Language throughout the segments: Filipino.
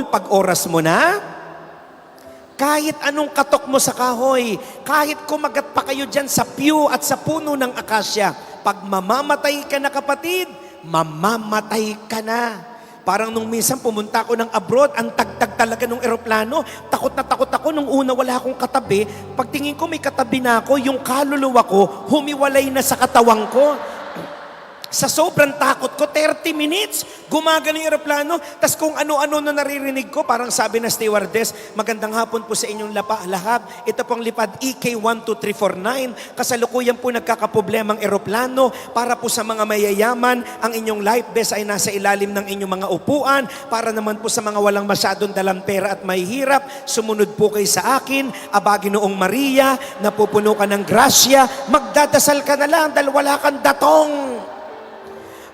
pag oras mo na? Kahit anong katok mo sa kahoy, kahit kumagat pa kayo dyan sa pew at sa puno ng akasya, pag mamamatay ka na kapatid, mamamatay ka na. Parang nung minsan pumunta ako ng abroad, ang tagtag talaga ng eroplano. Takot na takot ako. Nung una wala akong katabi. Pagtingin ko may katabi na ako, yung kaluluwa ko, humiwalay na sa katawang ko. Sa sobrang takot ko, 30 minutes, gumagano yung eroplano. Tas kung ano-ano na naririnig ko, parang sabi na stewardess, magandang hapon po sa inyong lahat. Ito pong lipad EK12349. Kasalukuyan po nagkakaproblemang eroplano. Para po sa mga mayayaman, ang inyong life vest ay nasa ilalim ng inyong mga upuan. Para naman po sa mga walang masyadong dalang pera at mahihirap, sumunod po kayo sa akin. Aba, Ginoong Maria, napupuno ka ng grasya. Magdadasal ka na lang dahil wala kang datong.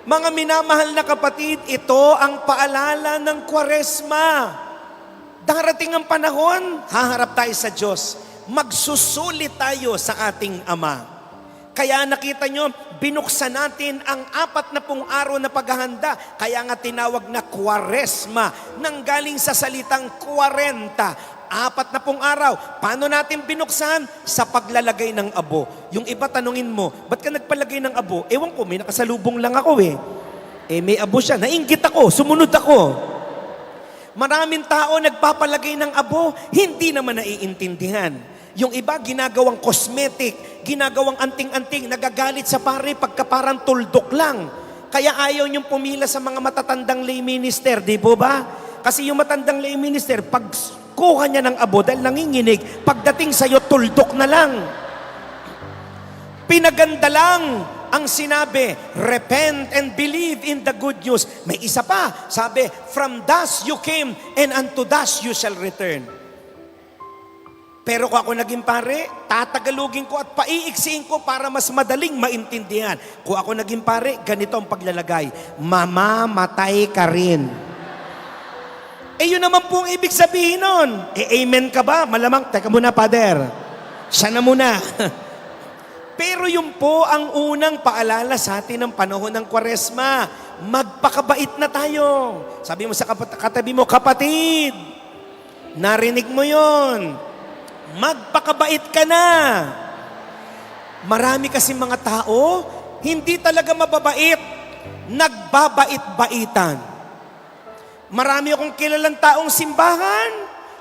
Mga minamahal na kapatid, ito ang paalala ng Kwaresma. Darating ang panahon, haharap tayo sa Diyos. Magsusulit tayo sa ating Ama. Kaya nakita nyo, binuksan natin ang 40 araw na paghahanda. Kaya nga tinawag na Kwaresma, nanggaling sa salitang 40. 40 araw. Paano natin binuksan? Sa paglalagay ng abo. Yung iba tanungin mo, ba't ka nagpalagay ng abo? Ewan ko, may nakasalubong lang ako eh. May abo siya. Nainggit ako, sumunod ako. Maraming tao nagpapalagay ng abo, hindi naman naiintindihan. Yung iba ginagawang cosmetic, ginagawang anting-anting, nagagalit sa pare pagka parang tuldok lang. Kaya ayaw niyong pumila sa mga matatandang lay minister, di po ba? Kasi yung matandang lay minister, pag kuha niya ng abo dahil nanginginig, pagdating sa'yo, tuldok na lang. Pinaganda lang ang sinabi, repent and believe in the good news. May isa pa, sabi, from dust you came and unto dust you shall return. Pero kung ako naging pare, tatagalugin ko at paiiksiin ko para mas madaling maintindihan. Kung ako naging pare, ganito ang paglalagay, mamamatay ka rin. Yun naman pong ibig sabihin nun. Amen ka ba? Malamang, teka muna, Father. Siya na muna. Pero yun po ang unang paalala sa atin ng panahon ng Kwaresma. Magpakabait na tayo. Sabi mo sa katabi mo, kapatid, narinig mo yon. Magpakabait ka na. Marami kasi mga tao, hindi talaga mababait. Nagbabait-baitan. Marami akong kilalang taong simbahan.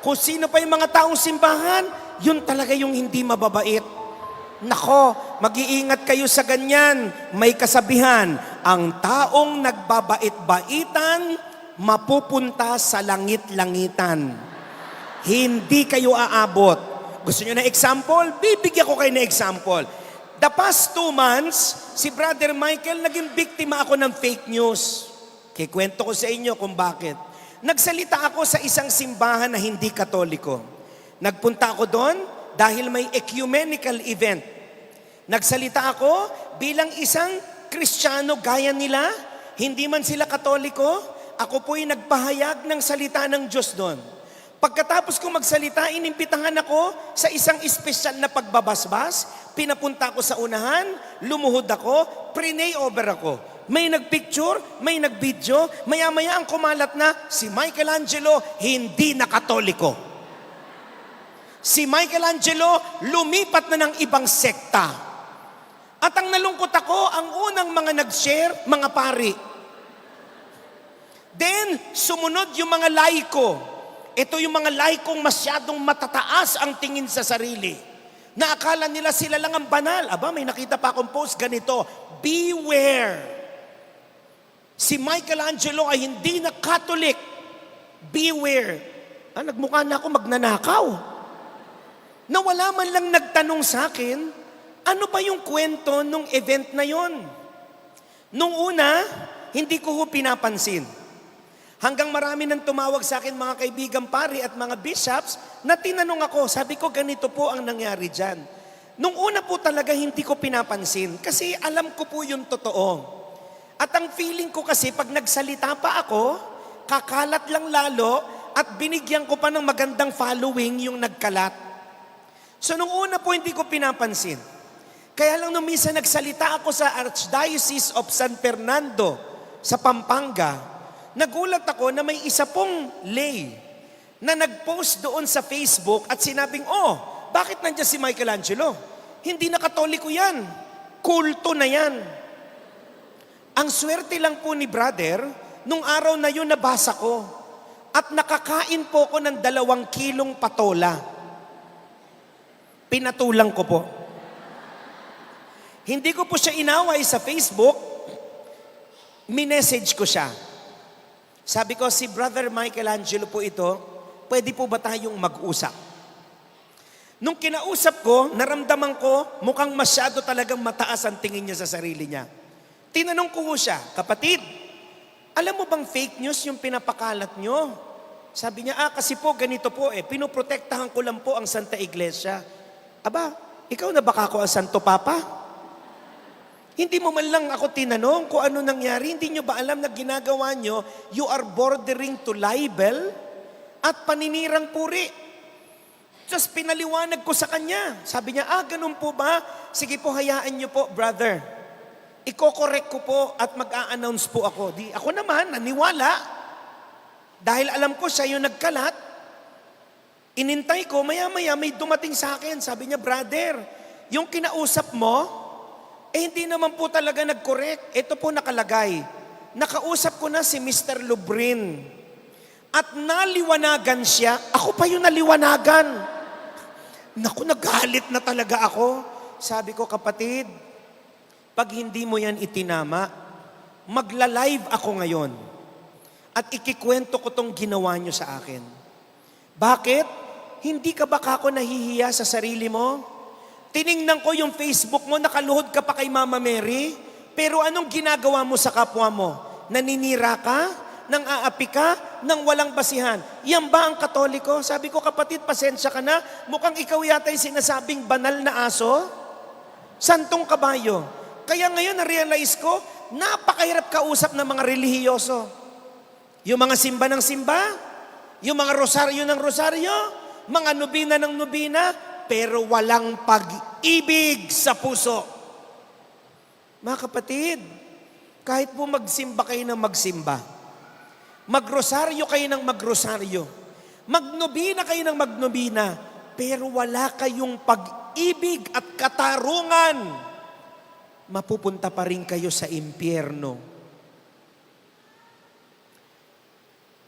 Kung sino pa yung mga taong simbahan, yun talaga yung hindi mababait. Nako, mag-iingat kayo sa ganyan. May kasabihan, ang taong nagbabait-baitan, mapupunta sa langit-langitan. Hindi kayo aabot. Gusto nyo na example? Bibigyan ko kayo na example. The past 2 months, si Brother Michael, naging biktima ako ng fake news. Kikwento ko sa inyo kung bakit. Nagsalita ako sa isang simbahan na hindi Katoliko. Nagpunta ako doon dahil may ecumenical event. Nagsalita ako bilang isang Kristiyano gaya nila, hindi man sila Katoliko, ako po'y nagpahayag ng salita ng Diyos doon. Pagkatapos ko magsalita, inimbitahan ako sa isang espesyal na pagbabasbas, pinapunta ko sa unahan, lumuhod ako, pray over ako. May nagpicture, may nagvideo, maya-maya ang kumalat na si Michelangelo hindi na Katoliko. Si Michelangelo lumipat na ng ibang sekta. At ang nalungkot ako, ang unang mga nag-share, mga pari. Then, sumunod yung mga laiko. Ito yung mga laikong masyadong matataas ang tingin sa sarili. Na akala nila sila lang ang banal. Aba, may nakita pa akong post ganito, beware. Si Michelangelo ay hindi na Catholic. Beware. Nagmukha na ako magnanakaw. Na wala man lang nagtanong sa akin, ano ba yung kwento nung event na yon? Nung una, hindi ko pinapansin. Hanggang marami nang tumawag sa akin mga kaibigan pari at mga bishops na tinanong ako, sabi ko ganito po ang nangyari dyan. Nung una po talaga hindi ko pinapansin kasi alam ko po yung totoo. At ang feeling ko kasi pag nagsalita pa ako, kakalat lang lalo at binigyan ko pa ng magandang following yung nagkalat. So nung una po hindi ko pinapansin. Kaya lang nung minsan nagsalita ako sa Archdiocese of San Fernando sa Pampanga, nagulat ako na may isa pong lay na nag-post doon sa Facebook at sinabing, oh, bakit nandiyan si Michelangelo? Hindi na Katoliko yan. Kulto na yan. Ang swerte lang po ni brother, nung araw na yun nabasa ko at nakakain po ko ng 2 kilong patola. Pinatulang ko po. Hindi ko po siya inaway sa Facebook, minessage ko siya. Sabi ko, si Brother Michelangelo po ito, pwede po ba tayong mag-usap? Nung kinausap ko, naramdaman ko, mukhang masyado talagang mataas ang tingin niya sa sarili niya. Tinanong ko siya, kapatid, alam mo bang fake news yung pinapakalat nyo? Sabi niya, kasi po ganito po pinoprotektahan ko lang po ang Santa Iglesia. Aba, ikaw na baka ako ang Santo Papa? Hindi mo man lang ako tinanong kung ano nangyari. Hindi nyo ba alam na ginagawa nyo, you are bordering to libel at paninirang puri. Just pinaliwanag ko sa kanya. Sabi niya, ganun po ba? Sige po, hayaan nyo po, brother. Iko-correct ko po at mag-a-announce po ako. Di ako naman, naniwala. Dahil alam ko siya yung nagkalat. Inintay ko, maya-maya may dumating sa akin. Sabi niya, brother, yung kinausap mo, hindi naman po talaga nag-correct. Ito po nakalagay. Nakausap ko na si Mr. Lubrin. At naliwanagan siya. Ako pa yung naliwanagan. Naku, nagalit na talaga ako. Sabi ko, kapatid, pag hindi mo yan itinama, magla-live ako ngayon. At ikikwento ko tong ginawa nyo sa akin. Bakit? Hindi ka ba kako nahihiya sa sarili mo? Tiningnan ko yung Facebook mo, nakaluhod ka pa kay Mama Mary, pero anong ginagawa mo sa kapwa mo? Naninira ka? Nang aapi ka? Nang walang basihan? Yan ba ang Katoliko? Sabi ko, kapatid, pasensya ka na. Mukhang ikaw yata yung sinasabing banal na aso. Santong kabayo. Kaya ngayon, na-realize ko, napakahirap kausap ng mga relihiyoso. Yung mga simba ng simba, yung mga rosaryo ng rosaryo, mga nubina ng nubina, pero walang pag-ibig sa puso. Mga kapatid, kahit po magsimba kayo ng magsimba, magrosaryo kayo ng magrosaryo, magnobina kayo ng magnobina, pero wala kayong pag-ibig at katarungan, mapupunta pa rin kayo sa impyerno.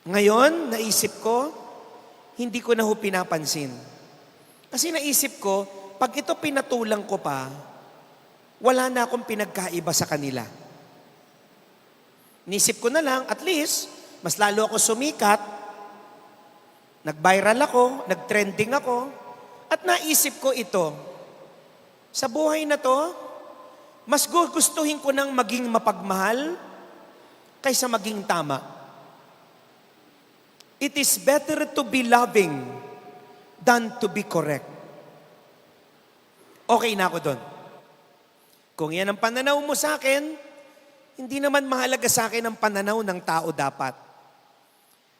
Ngayon, naisip ko, hindi ko na ho pinapansin. Kasi naisip ko, pag ito pinatulang ko pa, wala na akong pinagkaiba sa kanila. Nisip ko na lang, at least, mas lalo ako sumikat, nag-viral ako, nag-trending ako, at naisip ko ito, sa buhay na to, mas gustuhin ko nang maging mapagmahal kaysa maging tama. It is better to be loving than to be correct. Okay na ako doon. Kung yan ang pananaw mo sa akin, hindi naman mahalaga sa akin ang pananaw ng tao dapat.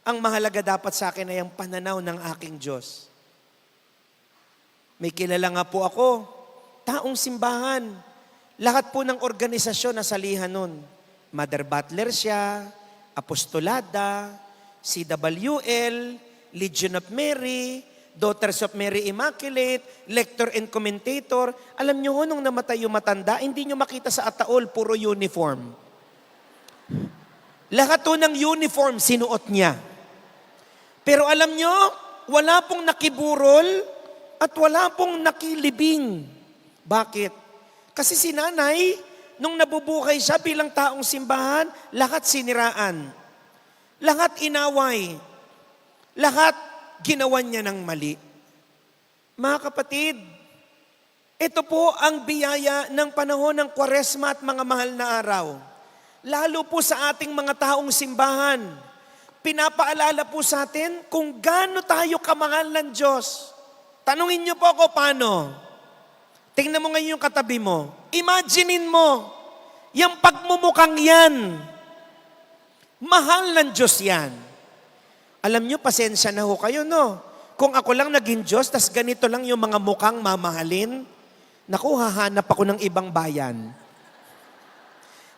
Ang mahalaga dapat sa akin ay ang pananaw ng aking Diyos. May kilala nga po ako, taong simbahan. Lahat po ng organisasyon na salihan nun. Mother Butler siya, Apostolada, CWL, Legion of Mary, Daughters of Mary Immaculate, lector and commentator. Alam nyo, nung namatay yung matanda, hindi nyo makita sa ataol, puro uniform. Lahat to ng uniform sinuot niya. Pero alam nyo, wala pong nakiburol at wala pong nakilibing. Bakit? Kasi si nanay, nung nabubuhay siya bilang taong simbahan, lahat siniraan. Lahat inaway. Lahat ginawan niya ng mali. Mga kapatid, ito po ang biyaya ng panahon ng Kwaresma at mga mahal na araw. Lalo po sa ating mga taong simbahan. Pinapaalala po sa atin kung gaano tayo kamahal ng Diyos. Tanungin niyo po ako paano. Tingnan mo ngayon yung katabi mo. Imaginein mo, yung pagmumukhang yan. Mahal ng Diyos yan. Alam nyo, pasensya na ho kayo, no? Kung ako lang naging Diyos, tas ganito lang yung mga mukhang mamahalin, naku, hahanap ako ng ibang bayan.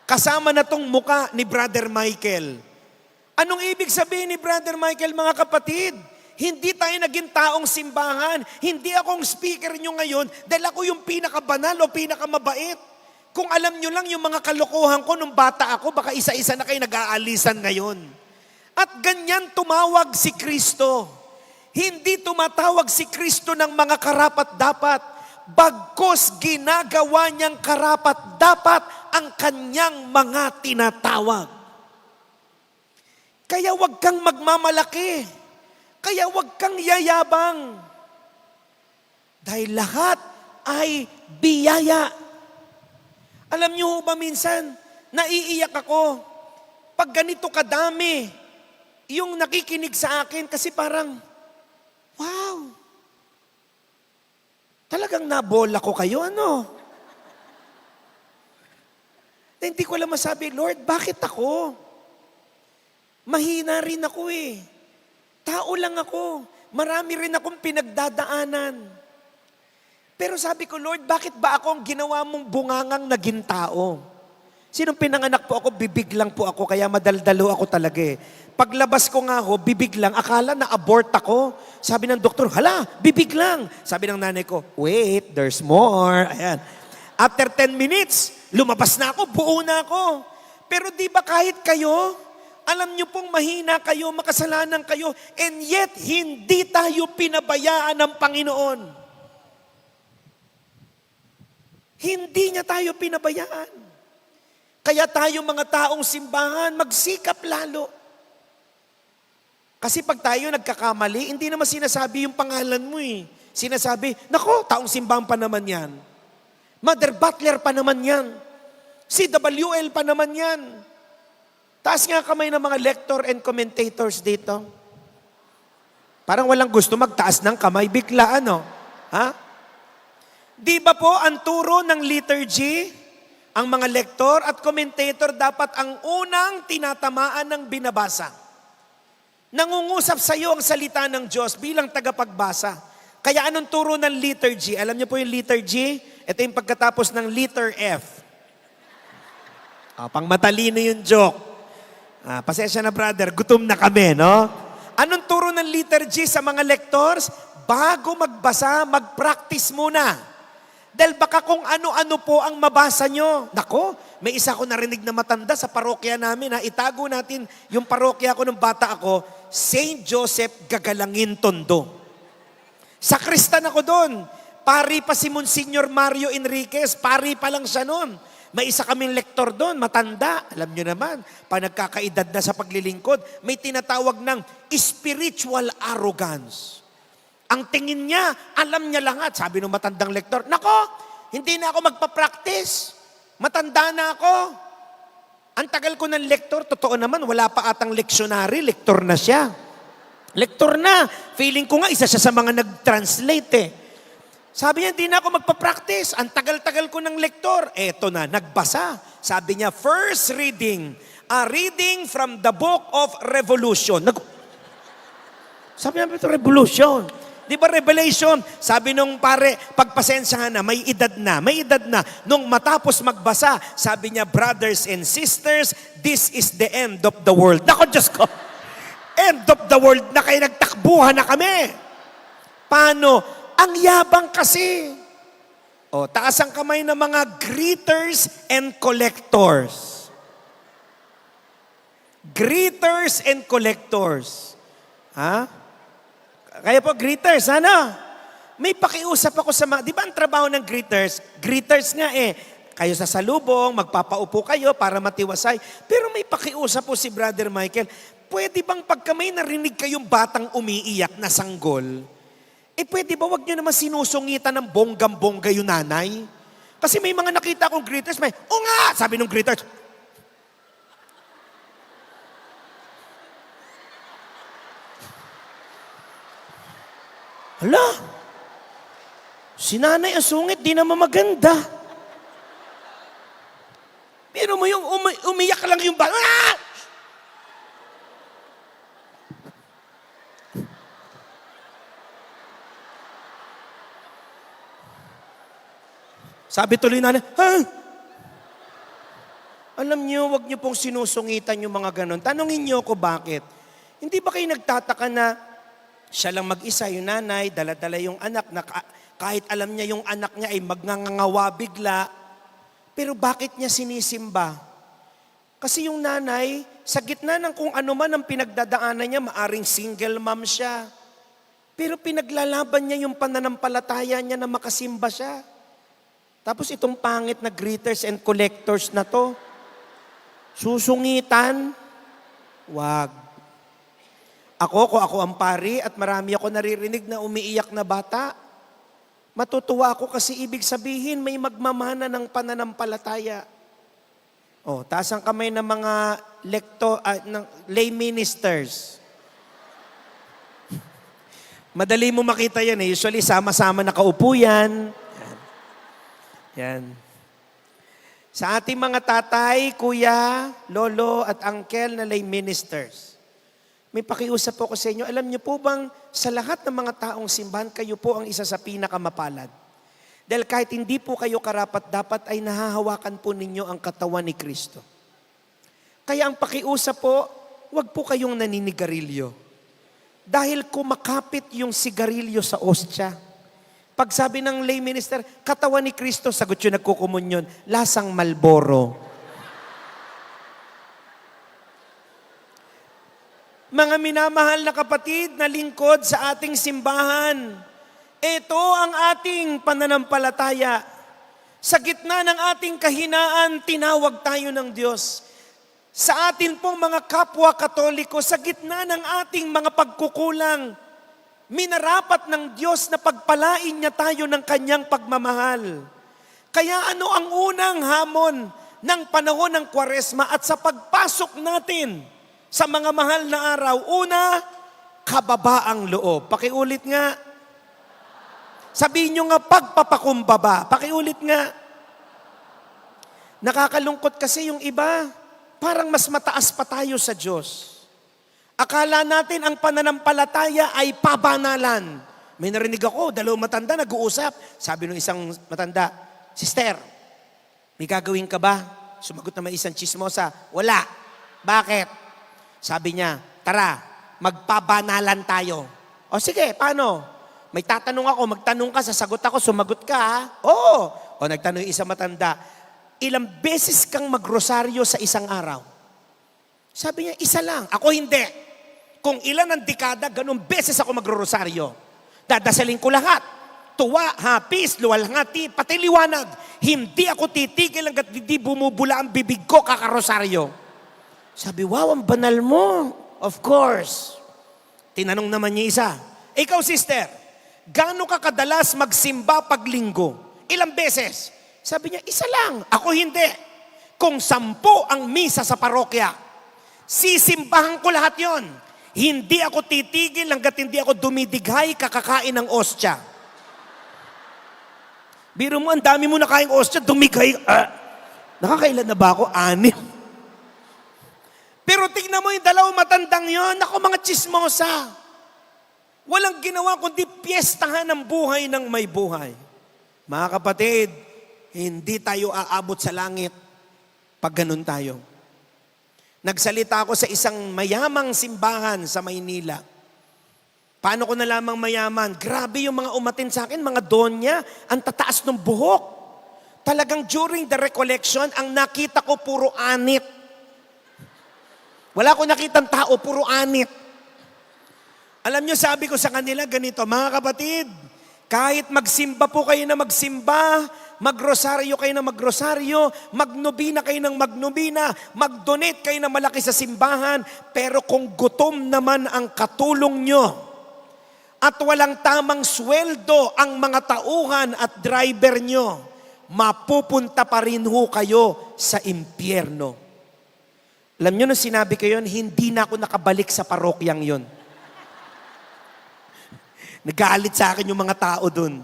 Kasama na tong muka ni Brother Michael. Anong ibig sabihin ni Brother Michael, mga kapatid? Hindi tayo naging taong simbahan. Hindi akong speaker nyo ngayon dahil ako yung pinakabanal o pinakamabait. Kung alam nyo lang yung mga kalokohan ko nung bata ako, baka isa-isa na kayo nag-aalisan ngayon. At ganyan tumawag si Kristo. Hindi tumatawag si Kristo ng mga karapat-dapat. Bagkus ginagawa niyang karapat-dapat ang kanyang mga tinatawag. Kaya wag kang magmamalaki. Kaya wag kang yayabang. Dahil lahat ay biyaya. Alam niyo ba minsan, naiiyak ako pag ganito kadami yung nakikinig sa akin kasi parang, wow, talagang nabola ko kayo, ano? Na hindi ko alam masabi, Lord, bakit ako? Mahina rin ako eh. Tao lang ako. Marami rin akong pinagdadaanan. Pero sabi ko, Lord, bakit ba ako ang ginawa mong bungangang naging tao? Sinong pinanganak po ako, bibig lang po ako, kaya madaldalo ako talaga eh. Paglabas ko nga ho, bibig lang, akala na abort ako. Sabi ng doktor, hala, bibig lang. Sabi ng nanay ko, wait, there's more. Ayan. After 10 minutes, lumabas na ako, buo na ako. Pero di ba kahit kayo, alam niyo pong mahina kayo, makasalanan kayo, and yet hindi tayo pinabayaan ng Panginoon. Hindi niya tayo pinabayaan. Kaya tayo mga taong simbahan, magsikap lalo. Kasi pag tayo nagkakamali, hindi naman sinasabi yung pangalan mo eh. Sinasabi, nako, taong simbahan pa naman yan. Mother Butler pa naman yan. Si WL pa naman yan. Taas nga kamay ng mga lector and commentators dito. Parang walang gusto magtaas ng kamay, bigla ano? Ha? Di ba po ang turo ng liturgy, ang mga lector at commentator dapat ang unang tinatamaan ng binabasa. Nangungusap sa iyo ang salita ng Diyos bilang tagapagbasa. Kaya anong turo ng liturgy? Alam niyo po yung liturgy? Ito yung pagkatapos ng letter F. Pang matalino yung joke. Pasensya na brother, gutom na kami, no? Anong turo ng liturgy sa mga lectors? Bago magbasa, mag-practice muna. Dahil baka kung ano-ano po ang mabasa nyo. Nako, may isa ko narinig na matanda sa parokya namin. Itago natin yung parokya ko nung bata ako, St. Joseph Gagalangin Tondo. Sakristan ako doon. Pari pa si Monsignor Mario Enriquez, pari pa lang siya noon. May isa kaming lektor doon, matanda. Alam nyo naman, pag nagkakaedad na sa paglilingkod, may tinatawag ng spiritual arrogance. Ang tingin niya, alam niya lahat. Sabi ng matandang lektor, nako, hindi na ako magpa-practice. Matanda na ako. Ang tagal ko ng lektor, totoo naman, wala pa atang leksyonary, lektor na siya. Lektor na. Feeling ko nga, isa siya sa mga nag-translate eh. Sabi niya, hindi na ako magpa-practice. Ang tagal-tagal ko ng lektor. Eto na, nagbasa. Sabi niya, first reading, a reading from the book of Revolution. Sabi niya, ito Revolution. Di ba Revelation? Sabi nung pare, pagpasensyahan na, may edad na, may edad na. Nung matapos magbasa, sabi niya, brothers and sisters, this is the end of the world. Nako, Diyos ko. End of the world na kayo nagtakbuhan na kami. Paano? Ang yabang kasi. Taas ang kamay ng mga greeters and collectors. Greeters and collectors. Ha? Kaya po, greeters, ano? May pakiusap ako sa mga, di ba ang trabaho ng greeters? Greeters nga eh. Kayo sa salubong, magpapaupo kayo para matiwasay. Pero may pakiusap po si Brother Michael, pwede bang pagka may narinig kayong batang umiiyak na sanggol, pwede ba wag nyo naman sinusungitan ng bonggam-bongga yung nanay? Kasi may mga nakita akong greeters, may, o nga, sabi ng greeters. Hala, si nanay ang sungit, di naman maganda. Pero mo yung umiyak lang yung bata. Ah! Sabi tuloy na, ha? alam niyo, wag niyo pong sinusungitan yung mga ganon. Tanungin niyo ko bakit. Hindi ba kayo nagtataka na siya lang mag-isa, yung nanay, dala-dala yung anak, na kahit alam niya yung anak niya ay magngangawa bigla, pero bakit niya sinisimba? Kasi yung nanay, sa gitna ng kung ano man ang pinagdadaanan niya, maaring single mom siya. Pero pinaglalaban niya yung pananampalataya niya na makasimba siya. Tapos itong pangit na greeters and collectors na to, susungitan, wag. Kung ako ang pari at marami ako naririnig na umiiyak na bata, matutuwa ako kasi ibig sabihin may magmamana ng pananampalataya. Taas ang kamay ng mga ng lay ministers. Madali mo makita yan eh. Usually sama-sama nakaupo yan. Yan. Sa ating mga tatay, kuya, lolo at uncle na lay ministers, may pakiusap po ko sa inyo. Alam niyo po bang sa lahat ng mga taong simbahan, kayo po ang isa sa pinakamapalad? Dahil kahit hindi po kayo karapat-dapat ay nahahawakan po ninyo ang katawan ni Kristo. Kaya ang pakiusap po, huwag po kayong naninigarilyo. Dahil kumakapit yung sigarilyo sa ostya. Pag sabi ng lay minister, katawan ni Kristo, sagot yung nagkukumunyon, lasang Malboro. Mga minamahal na kapatid na lingkod sa ating simbahan, ito ang ating pananampalataya. Sa gitna ng ating kahinaan, tinawag tayo ng Diyos. Sa atin pong mga kapwa Katoliko, sa gitna ng ating mga pagkukulang, minarapat ng Diyos na pagpalain niya tayo ng kanyang pagmamahal. Kaya ano ang unang hamon ng panahon ng Kwaresma at sa pagpasok natin sa mga mahal na araw? Una, kababaang loob. Pakiulit nga. Sabihin nyo nga, pagpapakumbaba. Pakiulit nga. Nakakalungkot kasi yung iba, parang mas mataas pa tayo sa Diyos. Akala natin ang pananampalataya ay pabanalan. May narinig ako, dalawang matanda nag-uusap. Sabi ng isang matanda, Sister, may gagawin ka ba? Sumagot na may isang chismosa, wala. Bakit? Sabi niya, tara, magpabanalan tayo. O sige, paano? May tatanong ako, magtanong ka, sasagot ako, sumagot ka ha? Oo. O nagtanong yung isang matanda, ilang beses kang magrosaryo sa isang araw? Sabi niya, isa lang. Ako hindi. Kung ilan ang dekada, ganun beses ako magrorosaryo. Dadasalin ko lahat. Tuwa, hapis, luwalhati, pati liwanag. Hindi ako titigil hanggat hindi bumubula ang bibig ko kakarosaryo. Sabi, wow, ang banal mo. Of course. Tinanong naman niya isa, ikaw sister, gaano ka kadalas magsimba pag linggo? Ilang beses? Sabi niya, isa lang. Ako hindi. Kung 10 ang misa sa parokya, sisimbahan ko lahat yon. Hindi ako titigil hanggat hindi ako dumidighay kakakain ng ostya. Biro mo, ang dami mo nakaing ostya, dumighay. Nakakailan na ba ako? 6. Pero tingnan mo yung dalawang matandang yon, ako mga chismosa. Walang ginawa kundi piyestahan ng buhay ng may buhay. Mga kapatid, hindi tayo aabot sa langit pag ganun tayo. Nagsalita ako sa isang mayamang simbahan sa Maynila. Paano ko nalamang mayaman? Grabe yung mga umatin sa akin, mga donya, ang tataas ng buhok. Talagang during the recollection, ang nakita ko puro anit. Wala ko nakitang tao, puro anit. Alam nyo, sabi ko sa kanila ganito, mga kapatid, kahit magsimba po kayo na magsimba, magrosaryo kayo na magrosaryo, magnobina kayo ng magnobina, mag-donate kayo ng malaki sa simbahan, pero kung gutom naman ang katulong nyo at walang tamang sweldo ang mga tauhan at driver nyo, mapupunta pa rin ho kayo sa impyerno. Alam nyo, nung sinabi ko yun, hindi na ako nakabalik sa parokyang yun. Nagalit sa akin yung mga tao dun.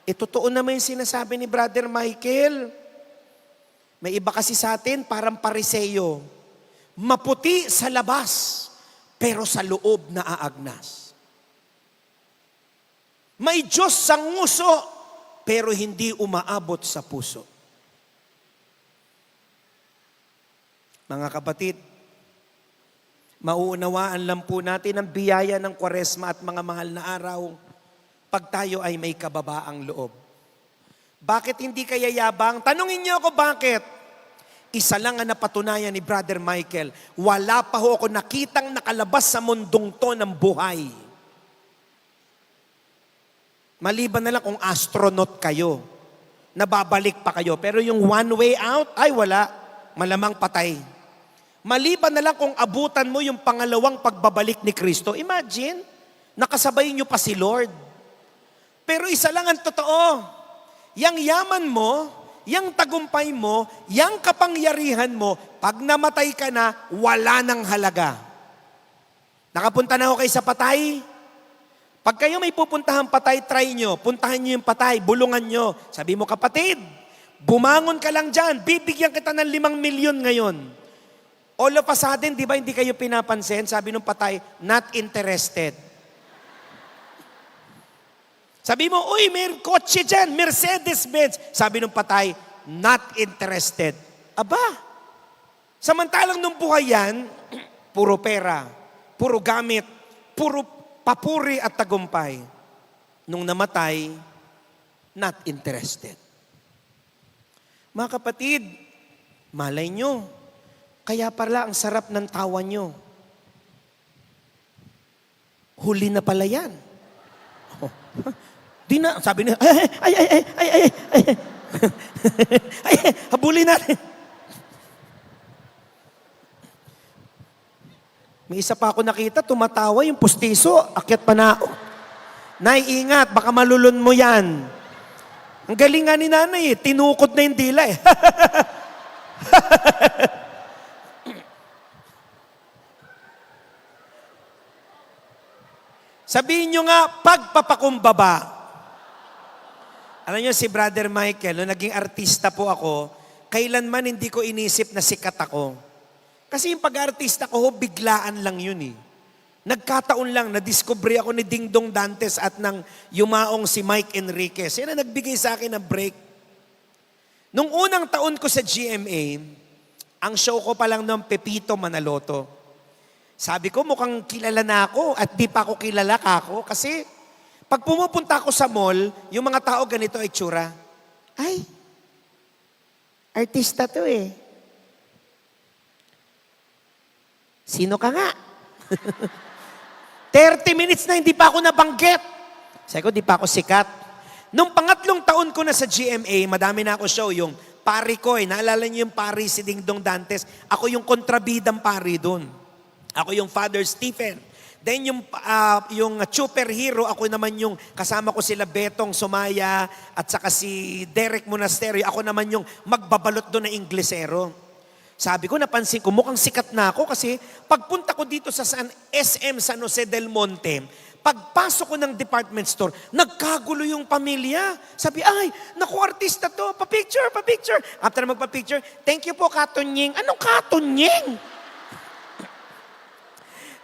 Totoo naman yung sinasabi ni Brother Michael. May iba kasi sa atin, parang pariseyo. Maputi sa labas, pero sa loob naaagnas. May Diyos sa nguso, pero hindi umaabot sa puso. Mga kapatid, mauunawaan lang po natin ang biyaya ng Kwaresma at mga mahal na araw pag tayo ay may kababaang loob. Bakit hindi kaya yabang? Tanungin niyo ako bakit? Isa lang ang napatunayan ni Brother Michael, wala pa ho ako nakitang nakalabas sa mundong to ng buhay. Maliban na lang kung astronaut kayo, nababalik pa kayo. Pero yung one way out, ay wala, malamang patay. Maliban na lang kung abutan mo yung pangalawang pagbabalik ni Kristo. Imagine, nakasabay niyo pa si Lord. Pero isa lang ang totoo, yang yaman mo, yang tagumpay mo, yang kapangyarihan mo, pag namatay ka na, wala nang halaga. Nakapunta na ako kayo sa patay. Pag kayo may pupuntahan patay, try nyo. Puntahan nyo yung patay, bulungan nyo. Sabi mo, kapatid, bumangon ka lang dyan. Bibigyan kita ng 5 milyon ngayon. All of a sudden, di ba hindi kayo pinapansin? Sabi nung patay, not interested. Sabi mo, uy, may kotse dyan, Mercedes-Benz. Sabi nung patay, not interested. Aba, samantalang nung buhay yan, puro pera, puro gamit, puro papuri at tagumpay. Nung namatay, not interested. Mga kapatid, malay nyo, kaya pala ang sarap ng tawa nyo. Huli na pala yan. Oh. Di na, sabi niya, habulin natin. May isa pa ako nakita, tumatawa yung pustiso, akyat pa na. Nay, ingat, baka malulun mo yan. Ang galing nga ni nanay, tinukod na yung dila eh. Sabihin nyo nga, pagpapakumbaba. Alam nyo, si Brother Michael, nung naging artista po ako, kailanman hindi ko inisip na sikat ako. Kasi yung pag-artista ko, biglaan lang yun eh. Nagkataon lang, na-discovery ako ni Ding Dong Dantes at ng yumaong si Mike Enriquez. Yan ang nagbigay sa akin ng break. Nung unang taon ko sa GMA, ang show ko pa lang ng Pepito Manaloto. Sabi ko, mukhang kilala na ako at di pa ako kilala kako. Kasi pag pumupunta ako sa mall, yung mga tao ganito ay tsura. Ay, artista to eh. Sino ka nga? 30 minutes na hindi pa ako nabanggit. Sabi ko, di pa ako sikat. Nung pangatlong taon ko na sa GMA, madami na ako show, yung pari ko eh. Naalala niyo yung pari si Ding Dong Dantes? Ako yung kontrabidang pari dun. Ako yung Father Stephen. Then yung superhero, ako naman yung kasama ko sila Betong Sumaya at saka si Derek Monasterio. Ako naman yung magbabalot doon na Inglesero. Sabi ko, napansin ko, mukhang sikat na ako kasi pagpunta ko dito sa SM San Jose del Monte, pagpasok ko ng department store, nagkagulo yung pamilya. Sabi, ay, naku, artista to, pa-picture, pa-picture. After na magpa-picture, thank you po, Katunying. Anong Katunying?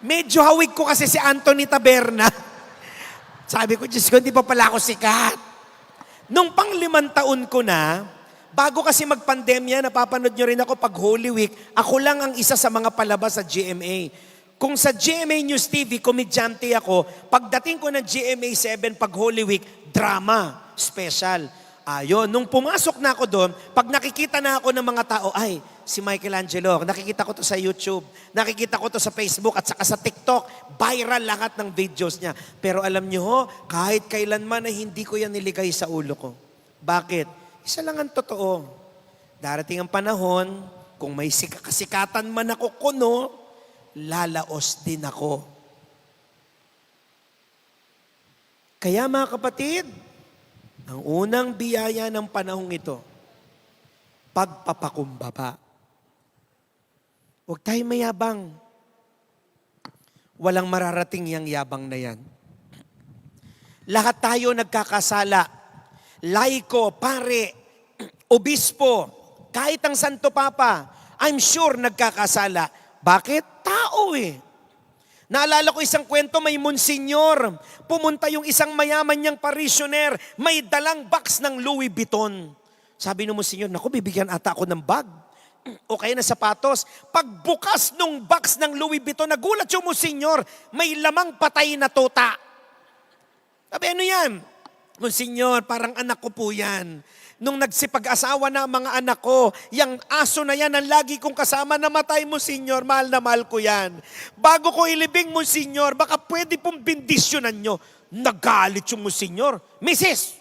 Medyo hawig ko kasi si Anthony Taberna. Sabi ko, Diyos ko, hindi pa pala ako sikat. Nung pang 5 taon ko na, bago kasi magpandemya, napapanood nyo rin ako pag Holy Week, ako lang ang isa sa mga palabas sa GMA. Kung sa GMA News TV, komedyante ako, pagdating ko ng GMA 7 pag Holy Week, drama, special. Ayun, nung pumasok na ako doon, pag nakikita na ako ng mga tao, ay, si Michelangelo, nakikita ko to sa YouTube, nakikita ko to sa Facebook at saka sa TikTok, viral lahat ng videos niya. Pero alam niyo ho, kahit kailanman ay hindi ko yan niligay sa ulo ko. Bakit? Isa lang ang totoo. Darating ang panahon, kung may kasikatan man ako kuno, lalaos din ako. Kaya mga kapatid, ang unang biyaya ng panahong ito, pagpapakumbaba. Huwag tayo mayabang. Walang mararating yang yabang na yan. Lahat tayo nagkakasala. Laiko, pare, obispo, kahit ang Santo Papa, I'm sure nagkakasala. Bakit? Tao eh. Naalala ko isang kwento, may Monsignor. Pumunta yung isang mayaman niyang parishioner, may dalang box ng Louis Vuitton. Sabi ng Monsignor, naku, bibigyan ata ako ng bag. o kaya na sapatos. Pagbukas nung box ng Louis Vuitton, nagulat yung Monsignor, may lamang patay na tuta. Sabi, ano yan? Monsignor, parang anak ko po yan. Nung nagsipag-asawa na ang mga anak ko, yung aso na yan ang lagi kong kasama, namatay, Monsignor, mahal na mahal ko yan. Bago ko ilibing, Monsignor, baka pwede pong bindisyonan nyo. Nagalit yung Monsignor. Mrs.,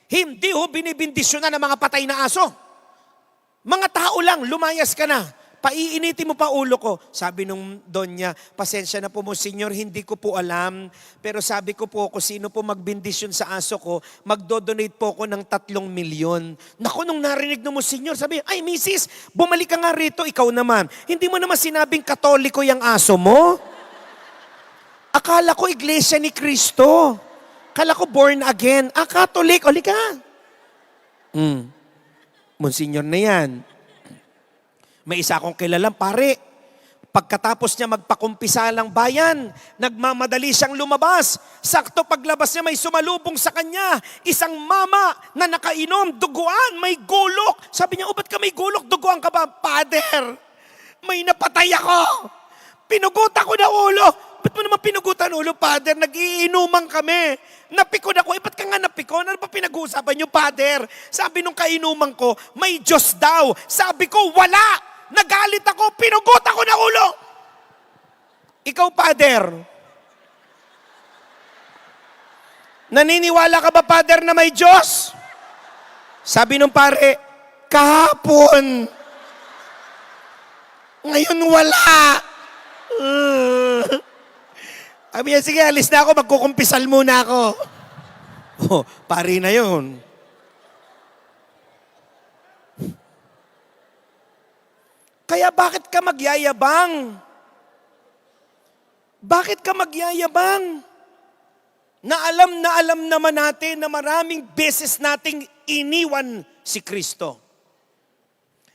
hindi ho binibindisyonan ng mga patay na aso. Mga tao lang, lumayas ka na. Paiinitin mo pa ulo ko. Sabi nung donya, pasensya na po Monsignor, hindi ko po alam. Pero sabi ko po, kung sino po magbindisyon sa aso ko, magdodonate po ko ng 3 milyon. Naku, nung narinig ng Monsignor, sabi, ay Mrs., bumalik ka nga rito, ikaw naman. Hindi mo naman sinabing Katoliko yung aso mo? Akala ko iglesia ni Kristo. Akala ko born again. Katolik, oli ka. Monsignor na yan. May isa akong kilalang pare. Pagkatapos niya magpakumpisalang bayan, nagmamadali siyang lumabas. Sakto paglabas niya may sumalubong sa kanya. Isang mama na nakainom, duguan, may gulok. Sabi niya, ba't ka may gulok? Duguan ka ba? Father, may napatay ako. Pinugutan ko na ulo. Ba't mo naman pinugutan ulo, Father? Nag-iinuman kami. Napikon ako. Ba't ka nga napikon? Ano ba pinag-uusapan niyo, Father? Sabi nung kainuman ko, may Diyos daw. Sabi ko, wala. Nagalit ako. Pinugutan ko na ulo. Ikaw, Father. Naniniwala ka ba, Father, na may Diyos? Sabi nung pare, kahapon. Ngayon wala. Sabi niya, sige, alis na ako, magkukumpisal muna ako. Oh, pari na yun. Kaya bakit ka magyayabang? Bakit ka magyayabang? Na alam naman natin na maraming beses nating iniwan si Kristo.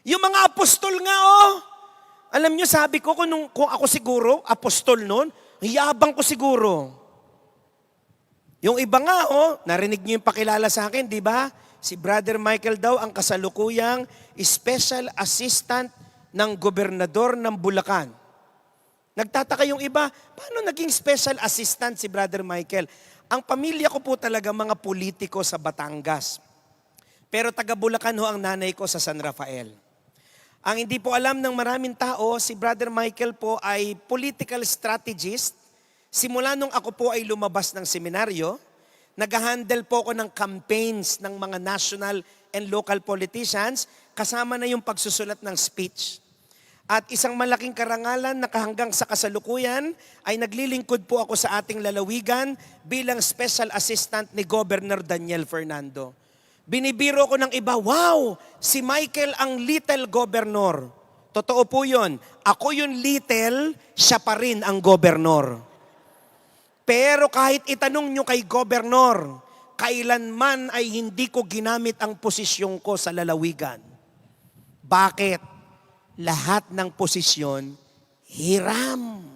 Yung mga apostol nga, alam nyo, sabi ko, kung ako siguro, apostol noon, yabang ko siguro. Yung iba nga, narinig nyo yung pakilala sa akin, di ba? Si Brother Michael daw ang kasalukuyang special assistant ng gobernador ng Bulacan. Nagtataka yung iba, paano naging special assistant si Brother Michael? Ang pamilya ko po talaga mga politiko sa Batangas. Pero taga Bulacan ho ang nanay ko sa San Rafael. Ang hindi po alam ng maraming tao, si Brother Michael po ay political strategist. Simula nung ako po ay lumabas ng seminaryo, nag-handle po ako ng campaigns ng mga national and local politicians, kasama na yung pagsusulat ng speech. At isang malaking karangalan na hanggang sa kasalukuyan ay naglilingkod po ako sa ating lalawigan bilang special assistant ni Governor Daniel Fernando. Binibiro ko ng iba, wow, si Michael ang little governor. Totoo po yun. Ako yung little, siya pa rin ang governor. Pero kahit itanong nyo kay governor, kailanman ay hindi ko ginamit ang posisyon ko sa lalawigan. Bakit? Lahat ng posisyon, hiram.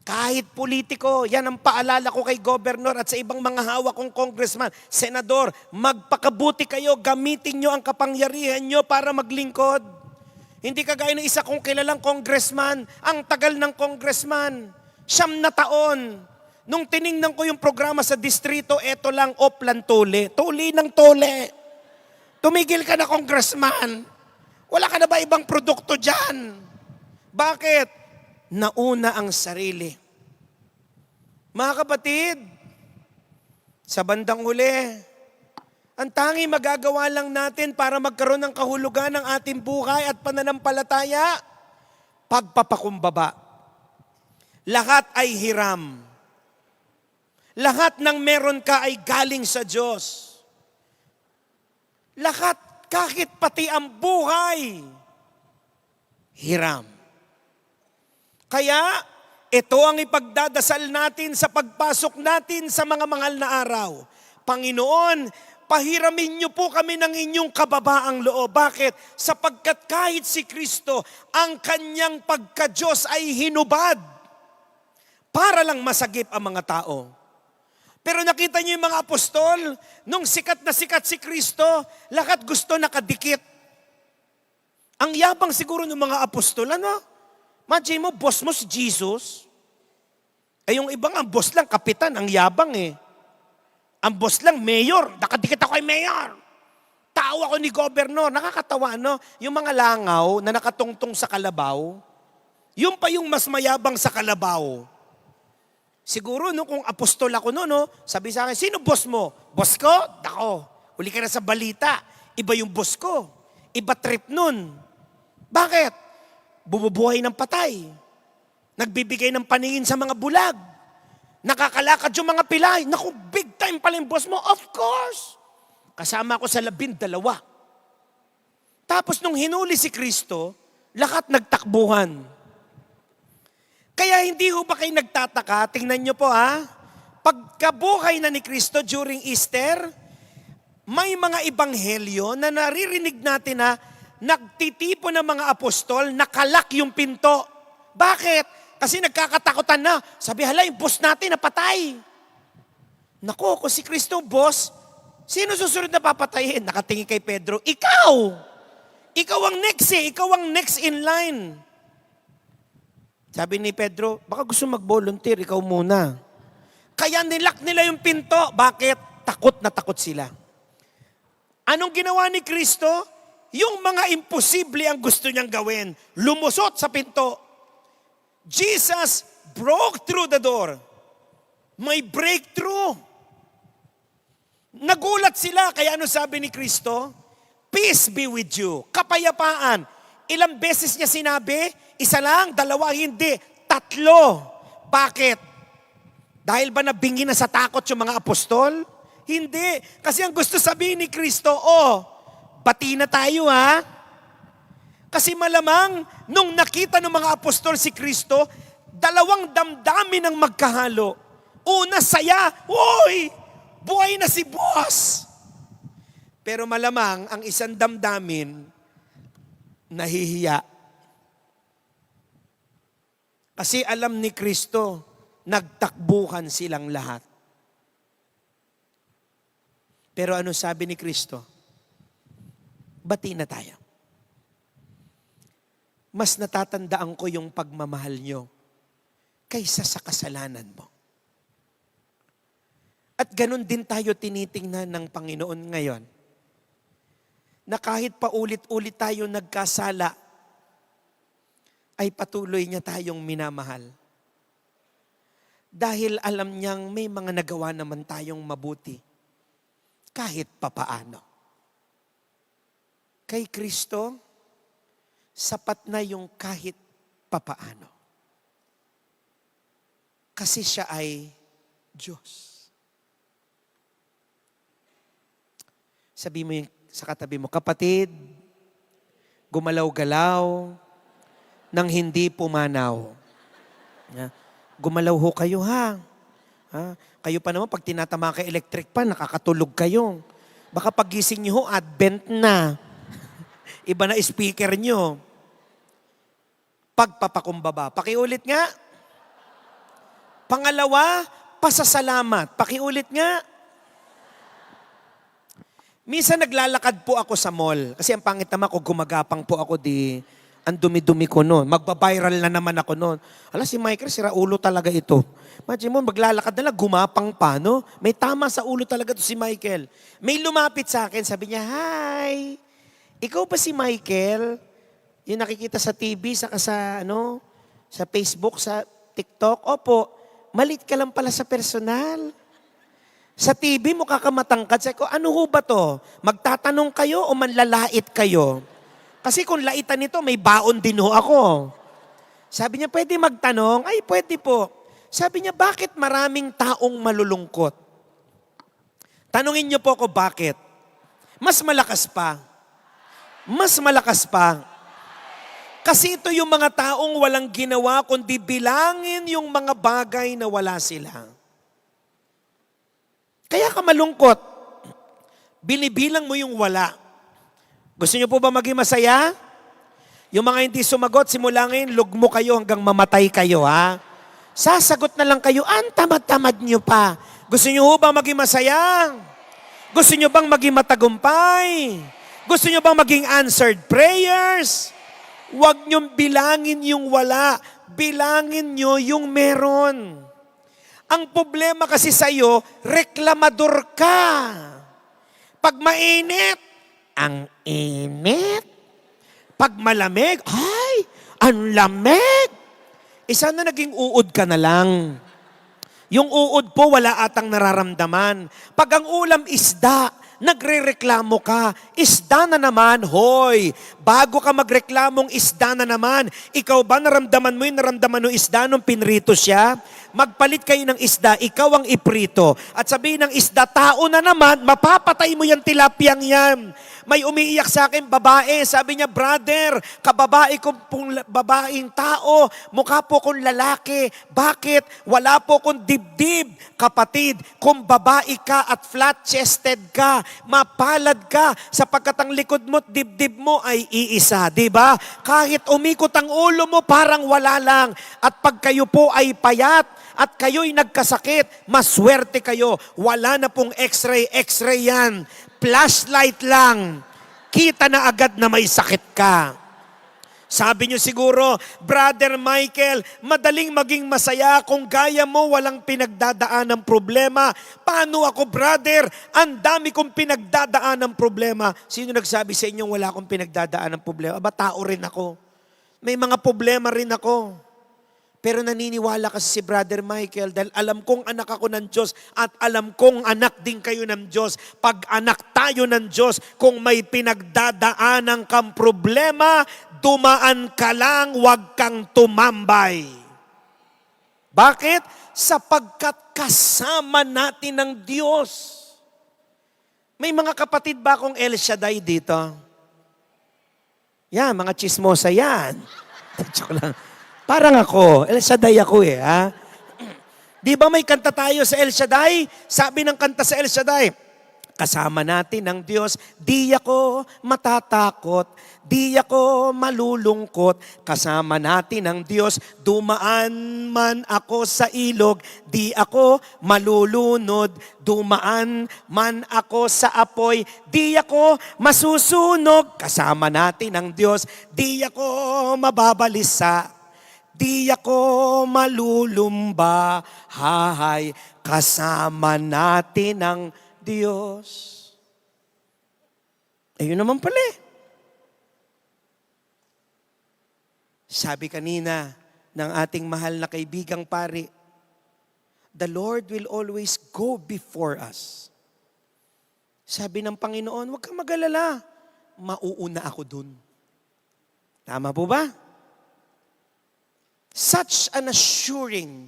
Kahit politiko, yan ang paalala ko kay governor at sa ibang mga hawak kong congressman, senador, magpakabuti kayo, gamitin nyo ang kapangyarihan nyo para maglingkod. Hindi kagaya ng isa kong kilalang congressman, ang tagal ng congressman, 9 na taon. Nung tiningnan ko yung programa sa distrito, eto lang, oplan tole. Tuli ng tole. Tumigil ka na, congressman. Wala ka na ba ibang produkto dyan? Bakit? Nauna ang sarili. Mga kapatid, sa bandang huli, ang tangi magagawa lang natin para magkaroon ng kahulugan ng ating buhay at pananampalataya, pagpapakumbaba. Lahat ay hiram. Lahat ng meron ka ay galing sa Diyos. Lahat, kahit pati ang buhay, hiram. Kaya, ito ang ipagdadasal natin sa pagpasok natin sa mga mangal na araw. Panginoon, pahiramin niyo po kami ng inyong kababaang loob. Bakit? Sapagkat kahit si Kristo, ang kanyang pagka-Diyos ay hinubad para lang masagip ang mga tao. Pero nakita niyo yung mga apostol, nung sikat na sikat si Kristo, lahat gusto nakadikit. Ang yabang siguro ng mga apostol, ano? Imagine mo, boss mo si Jesus. Yung ibang, ang boss lang, kapitan, ang yabang eh. Ang boss lang, mayor. Nakadikit ako kay mayor. Tao ako ni gobernador. Nakakatawa, no? Yung mga langaw na nakatungtong sa kalabaw, yung pa yung mas mayabang sa kalabaw. Siguro, no, kung apostol ako no, sabi sa akin, sino boss mo? Boss ko? Dako. Uli ka na sa balita. Iba yung boss ko. Iba trip nun. Bakit? Bumubuhay ng patay. Nagbibigay ng paningin sa mga bulag. Nakakalakad yung mga pilay. Naku, big time pala yung boss mo. Of course. Kasama ako sa 12. Tapos nung hinuli si Kristo, lahat nagtakbuhan. Kaya hindi ho ba kayo nagtataka? Tingnan nyo po ha. Pagkabuhay na ni Kristo during Easter, may mga ebanghelyo na naririnig natin na nagtitipo ng mga apostol, nakalak yung pinto. Bakit? Kasi nagkakatakutan na. Sabi, hala, yung boss natin napatay. Naku, kung si Kristo boss, sino susunod na papatayin? Nakatingin kay Pedro, ikaw! Ikaw ang next eh. Ikaw ang next in line. Sabi ni Pedro, baka gusto mag-volunteer, ikaw muna. Kaya nilak nila yung pinto. Bakit? Takot na takot sila. Anong ginawa ni Kristo? Yung mga imposible ang gusto niyang gawin, lumusot sa pinto. Jesus broke through the door. May breakthrough. Nagulat sila, kaya ano sabi ni Kristo? Peace be with you. Kapayapaan. Ilang beses niya sinabi? Isa lang, dalawa, hindi. 3. Bakit? Dahil ba nabingi na sa takot yung mga apostol? Hindi. Kasi ang gusto sabihin ni Kristo, bati na tayo ha. Kasi malamang, nung nakita ng mga apostol si Kristo, 2 damdamin ang magkahalo. Una, saya. Uy! Buhay na si boss! Pero malamang, ang isang damdamin, nahihiya. Kasi alam ni Kristo, nagtakbuhan silang lahat. Pero ano sabi ni Kristo? Bati na tayo. Mas natatandaan ko yung pagmamahal nyo kaysa sa kasalanan mo. At ganun din tayo tinitingnan ng Panginoon ngayon. Na kahit paulit-ulit tayo nagkasala, ay patuloy niya tayong minamahal. Dahil alam niyang may mga nagawa naman tayong mabuti. Kahit papaano. Kay Kristo, sapat na yung kahit papaano. Kasi siya ay Diyos. Sabi mo yung sa katabi mo, kapatid, gumalaw-galaw nang hindi pumanaw. Gumalaw ho kayo ha. Kayo pa naman, pag tinatama kay electric pan, nakakatulog kayo. Baka pagising nyo ho, advent na. Iba na speaker nyo. Pagpapakumbaba. Pakiulit nga. Pangalawa, pasasalamat. Pakiulit nga. Minsan naglalakad po ako sa mall. Kasi ang pangit naman ko, gumagapang po ako ang dumi-dumi ko noon. Magbabiral na naman ako noon. Ala, si Michael, sira ulo talaga ito. Imagine mo, maglalakad na lang, gumapang pa, no? May tama sa ulo talaga to si Michael. May lumapit sa akin, sabi niya, hi, ikaw ba si Michael? Yung nakikita sa TV, sa Facebook, sa TikTok? Opo, malit ka lang pala sa personal. Sa TV, mukha ka matangkad. Sabi ko, ano ho ba to? Magtatanong kayo o manlalait kayo? Kasi kung laitan nito, may baon din ho ako. Sabi niya, pwede magtanong? Ay, pwede po. Sabi niya, bakit maraming taong malulungkot? Tanungin niyo po ako bakit. Mas malakas pa. Mas malakas pa. Kasi ito yung mga taong walang ginawa kundi bilangin yung mga bagay na wala sila. Kaya ka malungkot. Binibilang mo yung wala. Gusto niyo po ba maging masaya? Yung mga hindi sumagot, simula ngayon, lugmo kayo hanggang mamatay kayo, ha? Sasagot na lang kayo, ang tamad-tamad niyo pa. Gusto niyo ba maging masaya? Gusto niyo bang maging matagumpay? Gusto nyo bang maging answered prayers? Huwag nyo bilangin yung wala. Bilangin nyo yung meron. Ang problema kasi sa'yo, reklamador ka. Pag mainit, ang init. Pag malamig, ay, ang lamig. Sana naging uod ka na lang. Yung uod po, wala atang nararamdaman. Pag ang ulam isda, nagrereklamo ka. Isda na naman, hoy. Bago ka magreklamong isda na naman, ikaw ba naramdaman mo yung naramdaman ng isda nung pinrito siya? Magpalit kayo ng isda, ikaw ang iprito. At sabihin ng isda, tao na naman, mapapatay mo yung tilapiyang yan. May umiiyak sa akin, babae. Sabi niya, brother, kababae kong babaeng tao, mukha po kong lalaki. Bakit? Wala po kong dibdib. Kapatid, kung babae ka at flat-chested ka, mapalad ka, sapagkat ang likod mo at dibdib mo ay iisa, di ba? Kahit umikot ang ulo mo, parang wala lang. At pag kayo po ay payat, at kayo'y nagkasakit, maswerte kayo. Wala na pong x-ray yan. Flashlight lang. Kita na agad na may sakit ka. Sabi nyo siguro, Brother Michael, madaling maging masaya kung gaya mo walang pinagdadaan ng problema. Paano ako, brother? Ang dami kong pinagdadaan ng problema. Sino nagsabi sa inyo wala akong pinagdadaan ng problema? Aba, tao rin ako. May mga problema rin ako. Pero naniniwala kasi si Brother Michael dahil alam kong anak ako ng Diyos at alam kong anak din kayo ng Diyos. Pag anak tayo ng Diyos, kung may pinagdadaanan kang problema, dumaan ka lang, huwag kang tumambay. Bakit? Sapagkat kasama natin ng Diyos. May mga kapatid ba akong El Shaddai dito? Yan, mga chismosa yan. Joke lang. Parang ako, El Shaddai ako ha? Di ba may kanta tayo sa El Shaddai? Sabi ng kanta sa El Shaddai, kasama natin ang Diyos, di ako matatakot, di ako malulungkot, kasama natin ang Diyos, dumaan man ako sa ilog, di ako malulunod, dumaan man ako sa apoy, di ako masusunog, kasama natin ang Diyos, di ako mababalisa. Di ako malulumba, hahay, kasama natin ang Diyos. Ayun naman pala eh. Sabi kanina ng ating mahal na kaibigang pari, the Lord will always go before us. Sabi ng Panginoon, huwag kang mag-alala, mauuna ako dun. Tama po ba? Such an assuring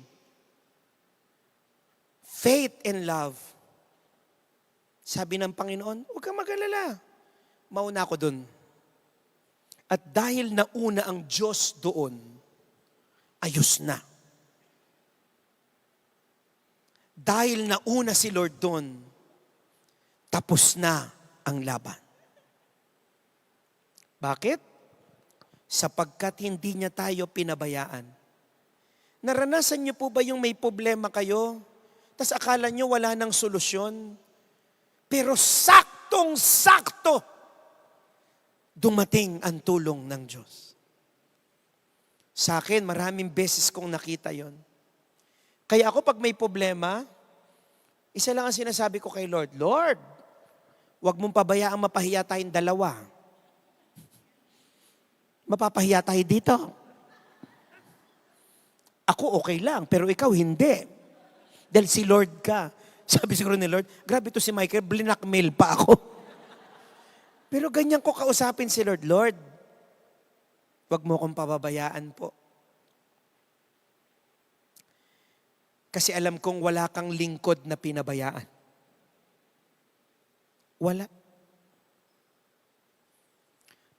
faith and love. Sabi ng Panginoon, huwag kang mag-alala. Mauna ako dun. At dahil nauna ang Diyos doon, ayos na. Dahil nauna si Lord doon, tapos na ang laban. Bakit? Sapagkat hindi niya tayo pinabayaan. Naranasan niyo po ba yung may problema kayo? Tas akala niyo wala nang solusyon? Pero saktong-sakto, dumating ang tulong ng Diyos. Sa akin, maraming beses kong nakita yon. Kaya ako pag may problema, isa lang ang sinasabi ko kay Lord, Lord, huwag mong pabayaang mapahiya tayong dalawa. Mapapahiya tayo dito. Ako okay lang, pero ikaw hindi. Dahil si Lord ka. Sabi siguro ni Lord, grabe to si Michael, blinakmail pa ako. Pero ganyan ko kausapin si Lord, Lord, wag mo akong pababayaan po. Kasi alam kong wala kang lingkod na pinabayaan. Wala.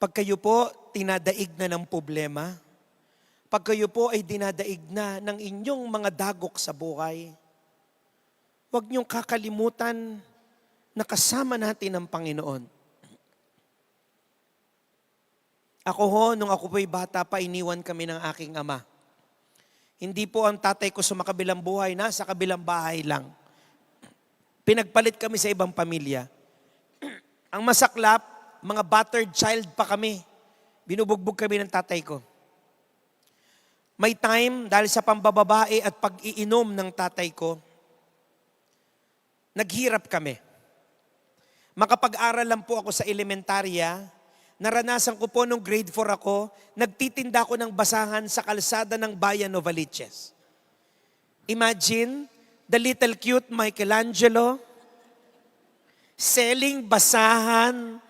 Pag kayo po tinadaig na ng problema, pag kayo po ay dinadaig na ng inyong mga dagok sa buhay, huwag niyong kakalimutan na kasama natin ang Panginoon. Ako nung ako po'y bata pa, iniwan kami ng aking ama. Hindi po ang tatay ko sa makabilang buhay, nasa kabilang bahay lang. Pinagpalit kami sa ibang pamilya. Ang masaklap, mga battered child pa kami. Binubugbog kami ng tatay ko. May time, dahil sa pambababae at pag-iinom ng tatay ko, naghirap kami. Makapag-aral lang po ako sa elementarya, naranasan ko po nung grade 4 ako, nagtitinda ko ng basahan sa kalsada ng bayan Novaliches. Imagine, the little cute Michelangelo selling basahan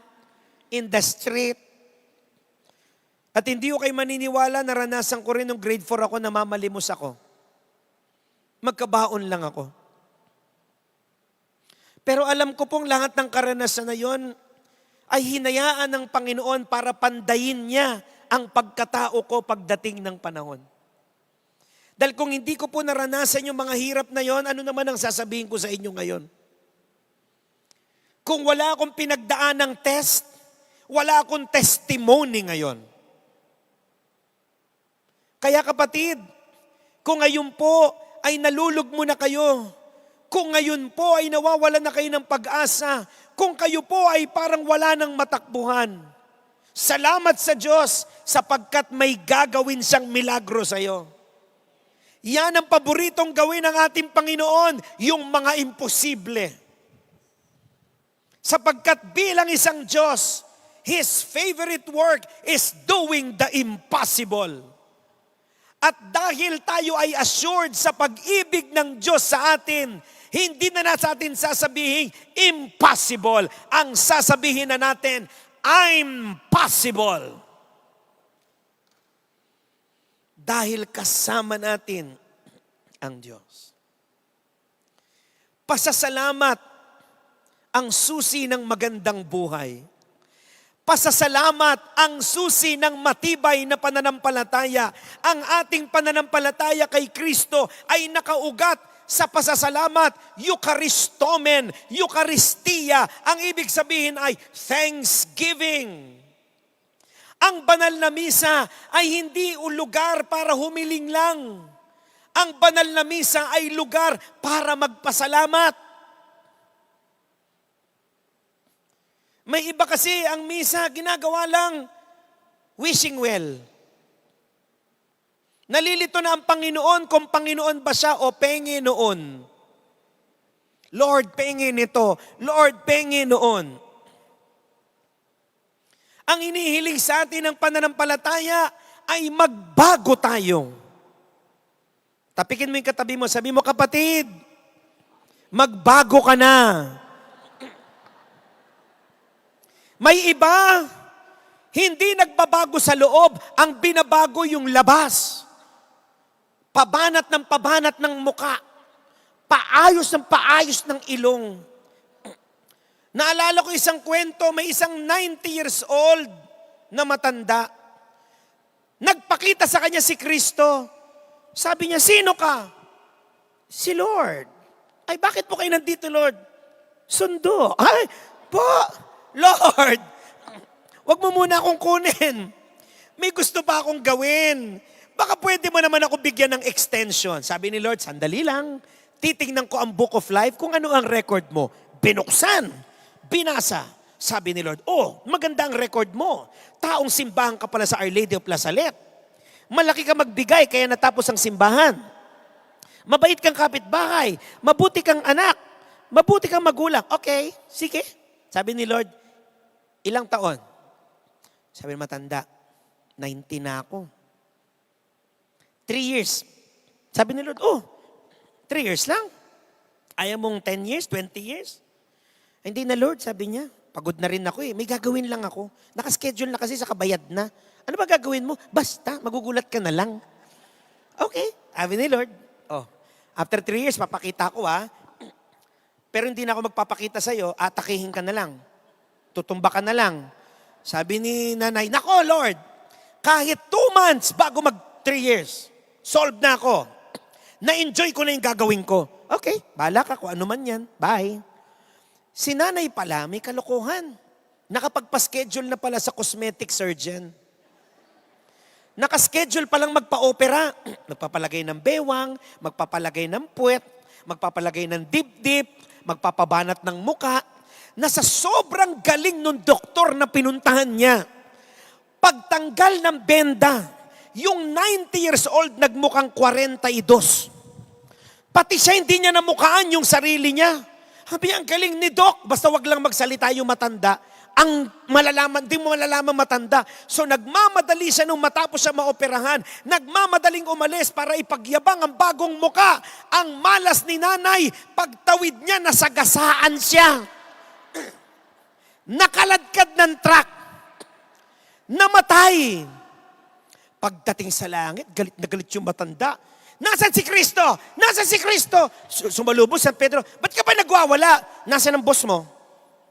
in the street. At hindi ko kayo maniniwala, naranasan ko rin nung grade 4 ako, namamalimos ako. Magkabaon lang ako. Pero alam ko pong lahat ng karanasan na yon ay hinayaan ng Panginoon para pandayin niya ang pagkatao ko pagdating ng panahon. Dahil kung hindi ko po naranasan yung mga hirap na yon, ano naman ang sasabihin ko sa inyo ngayon? Kung wala akong pinagdaan ng test, wala akong testimony ngayon. Kaya kapatid, kung ngayon po ay nalulugmo na kayo, kung ngayon po ay nawawala na kayo ng pag-asa, kung kayo po ay parang wala ng matakbuhan, salamat sa Diyos sapagkat may gagawin siyang milagro sa iyo. Yan ang paboritong gawin ng ating Panginoon, yung mga imposible. Sapagkat bilang isang Diyos, His favorite work is doing the impossible. At dahil tayo ay assured sa pag-ibig ng Diyos sa atin, hindi na sa atin sasabihin, impossible. Ang sasabihin na natin, I'm possible. Dahil kasama natin ang Diyos. Pasasalamat ang susi ng magandang buhay. Pasasalamat ang susi ng matibay na pananampalataya. Ang ating pananampalataya kay Kristo ay nakaugat sa pasasalamat, Eucharistomen, Eucharistia. Ang ibig sabihin ay thanksgiving. Ang banal na misa ay hindi lugar para humiling lang. Ang banal na misa ay lugar para magpasalamat. May iba kasi ang misa ginagawa lang wishing well. Nalilito na ang Panginoon kung Panginoon ba siya o pengi noon. Lord, pengi nito. Lord, pengi noon. Ang inihiling sa atin ng pananampalataya ay magbago tayo. Tapikin mo yung katabi mo, sabi mo, kapatid, magbago ka na. May iba, hindi nagbabago sa loob, ang binabago yung labas. Pabanat ng muka. Paayos ng ilong. Naalala ko isang kwento, may isang 90 years old na matanda. Nagpakita sa kanya si Kristo. Sabi niya, sino ka? Si Lord. Ay, bakit po kayo nandito, Lord? Sundo. Ay, po, Lord, wag mo muna akong kunin. May gusto pa akong gawin. Baka pwede mo naman ako bigyan ng extension. Sabi ni Lord, sandali lang. Titingnan ko ang Book of Life kung ano ang record mo. Binuksan. Binasa. Sabi ni Lord, oh, maganda ang record mo. Taong simbahan ka pala sa Our Lady of La Salette. Malaki ka magbigay kaya natapos ang simbahan. Mabait kang kapitbahay. Mabuti kang anak. Mabuti kang magulang. Okay, sige. Sabi ni Lord, ilang taon? Sabi ng matanda, 90 na ako. 3 years. Sabi ni Lord, oh, 3 years lang. Ayaw mong 10 years, 20 years? Hindi na Lord, sabi niya. Pagod na rin ako eh. May gagawin lang ako. Nakaschedule na kasi sa kabayad na. Ano ba gagawin mo? Basta, magugulat ka na lang. Okay, sabi ni Lord. Oh, after 3 years, papakita ko Pero hindi na ako magpapakita sa'yo, atakihin ka na lang. Tutumba ka na lang. Sabi ni nanay, nako Lord, kahit 2 months bago mag 3 years, solved na ako. Na-enjoy ko na yung gagawin ko. Okay, bahala ka kung ano man yan. Bye. Si nanay pala, may kalokohan. Nakapagpa-schedule na pala sa cosmetic surgeon. Nakaschedule palang magpa-opera. Magpapalagay ng bewang, magpapalagay ng puwet, magpapalagay ng dip-dip, magpapabanat ng muka. na sa sobrang galing nung doktor na pinuntahan niya, pagtanggal ng benda, yung 90 years old nagmukhang 42. Pati siya hindi niya namukaan yung sarili niya. Sabi, ang galing ni Doc, basta wag lang magsalita yung matanda. Ang malalaman, di mo malalaman matanda. So nagmamadali siya nung matapos siya maoperahan. Nagmamadaling umalis para ipagyabang ang bagong muka. Ang malas ni nanay, pagtawid niya, nasagasaan siya. Nakaladkad ng truck. Namatay. Pagdating sa langit, galit na galit yung matanda. Nasaan si Kristo? Nasaan si Kristo? Sumalubong San Pedro. Ba't ka ba nagwawala? Nasaan ang boss mo?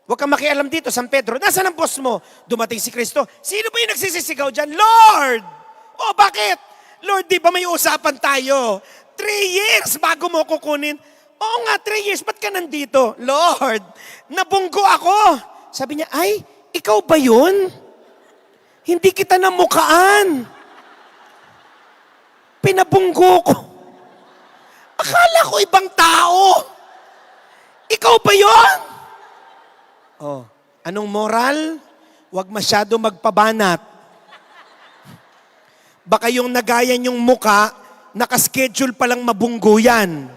Huwag kang makialam dito, San Pedro. Nasaan ang boss mo? Dumating si Kristo. Sino ba yung nagsisisigaw dyan? Lord! Oh, bakit? Lord, di ba may usapan tayo? 3 years bago mo kukunin. Oo nga, 3 years. Ba't ka nandito? Lord, nabunggo ako. Sabi niya, ay, ikaw ba yun? Hindi kita namukaan. Pinabunggo ko. Akala ko ibang tao. Ikaw ba yun? Oh, anong moral? Huwag masyado magpabanat. Baka yung nagayan yung muka, nakaschedule palang mabunggo yan.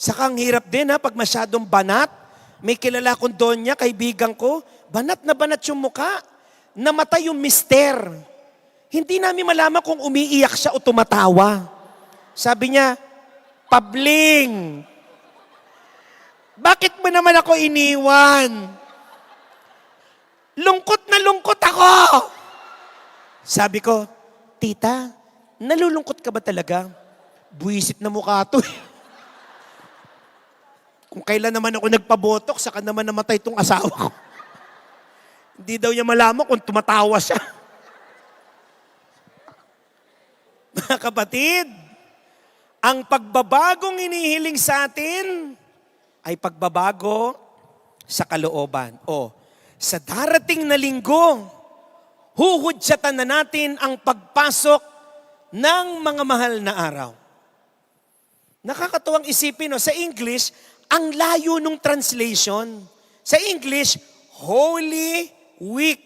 Saka ang hirap din pag masyadong banat. May kilala kong donya, kaibigan ko, banat na banat yung muka. Namatay yung mister. Hindi namin malaman kung umiiyak siya o tumatawa. Sabi niya, Pabling, bakit mo naman ako iniwan? Lungkot na lungkot ako. Sabi ko, tita, nalulungkot ka ba talaga? Buwisit na mukha to. Kung kailan naman ako nagpabotok, saka naman namatay tong asawa ko. Hindi daw niya malaman kung tumatawa siya. Mga kapatid, ang pagbabagong inihiling sa atin ay pagbabago sa kalooban. O, sa darating na linggo, huhudyatan na natin ang pagpasok ng mga mahal na araw. Nakakatuwang isipin, sa English, ang layo nung translation. Sa English, Holy Week.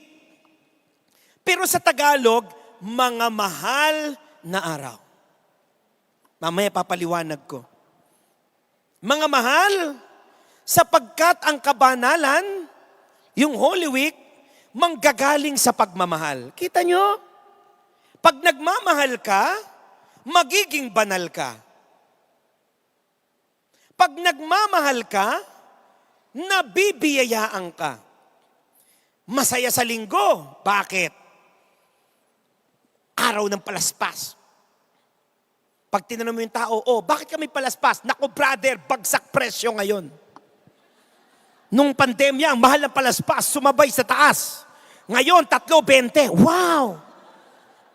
Pero sa Tagalog, mga mahal na araw. Mamaya papaliwanag ko. Mga mahal, sapagkat ang kabanalan, yung Holy Week, manggagaling sa pagmamahal. Kita nyo? Pag nagmamahal ka, magiging banal ka. Pag nagmamahal ka, nabibiyayaan ka. Masaya sa linggo. Bakit? Araw ng palaspas. Pag tinanong mo yung tao, bakit kami palaspas? Naku brother, bagsak presyo ngayon. Nung pandemya, ang mahal ng palaspas, sumabay sa taas. Ngayon, 3.20. Wow!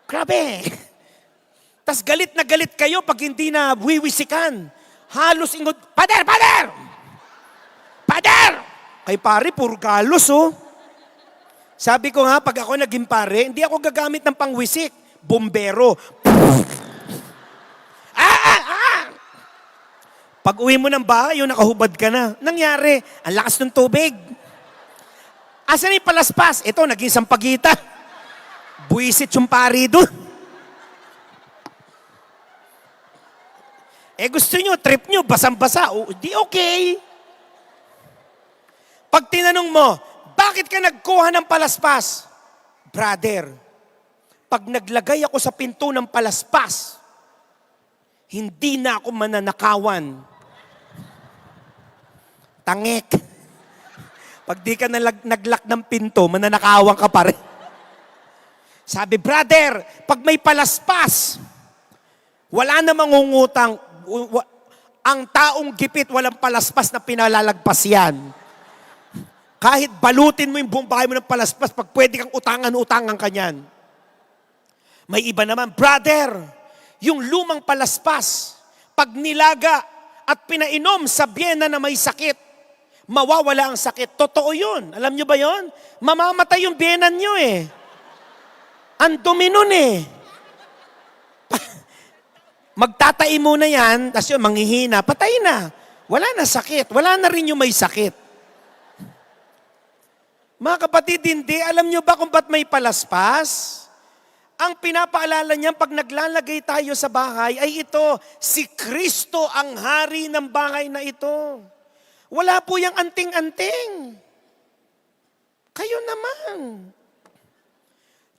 Grabe! Tas galit na galit kayo pag hindi na wiwisikan. Halos ingod, Pader! Pader! Pader! Kay pare, puro galos Sabi ko nga, pag ako naging pare, hindi ako gagamit ng pangwisik. Bombero. Pag uwi mo ng bahay, yung nakahubad ka na. Nangyari, ang lakas ng tubig. Asan yung palaspas? Ito, naging sampagita. Buisit yung pari doon. Gusto nyo, trip nyo, basang-basa. Di okay. Pag tinanong mo, bakit ka nagkuha ng palaspas? Brother, pag naglagay ako sa pinto ng palaspas, hindi na ako mananakawan. Tangek. Pag di ka naglak ng pinto, mananakawan ka pa rin. Sabi, brother, pag may palaspas, wala na mangungutang. Ang taong gipit, walang palaspas na pinalalagpas yan. Kahit balutin mo yung buong bahay mo ng palaspas, pag pwede kang utangan ka niyan. May iba naman, brother, yung lumang palaspas, pag nilaga at pinainom sa biyena na may sakit, mawawala ang sakit. Totoo yun. Alam nyo ba yun? Mamamatay yung biyenan nyo Ang dumi nun Magtatai muna yan, tapos yun, manghihina, patay na. Wala na sakit. Wala na rin yung may sakit. Mga kapatid, hindi. Alam nyo ba kung ba't may palaspas? Ang pinapaalala niyan pag naglalagay tayo sa bahay ay ito, si Kristo ang hari ng bahay na ito. Wala po yung anting-anting. Kayo naman.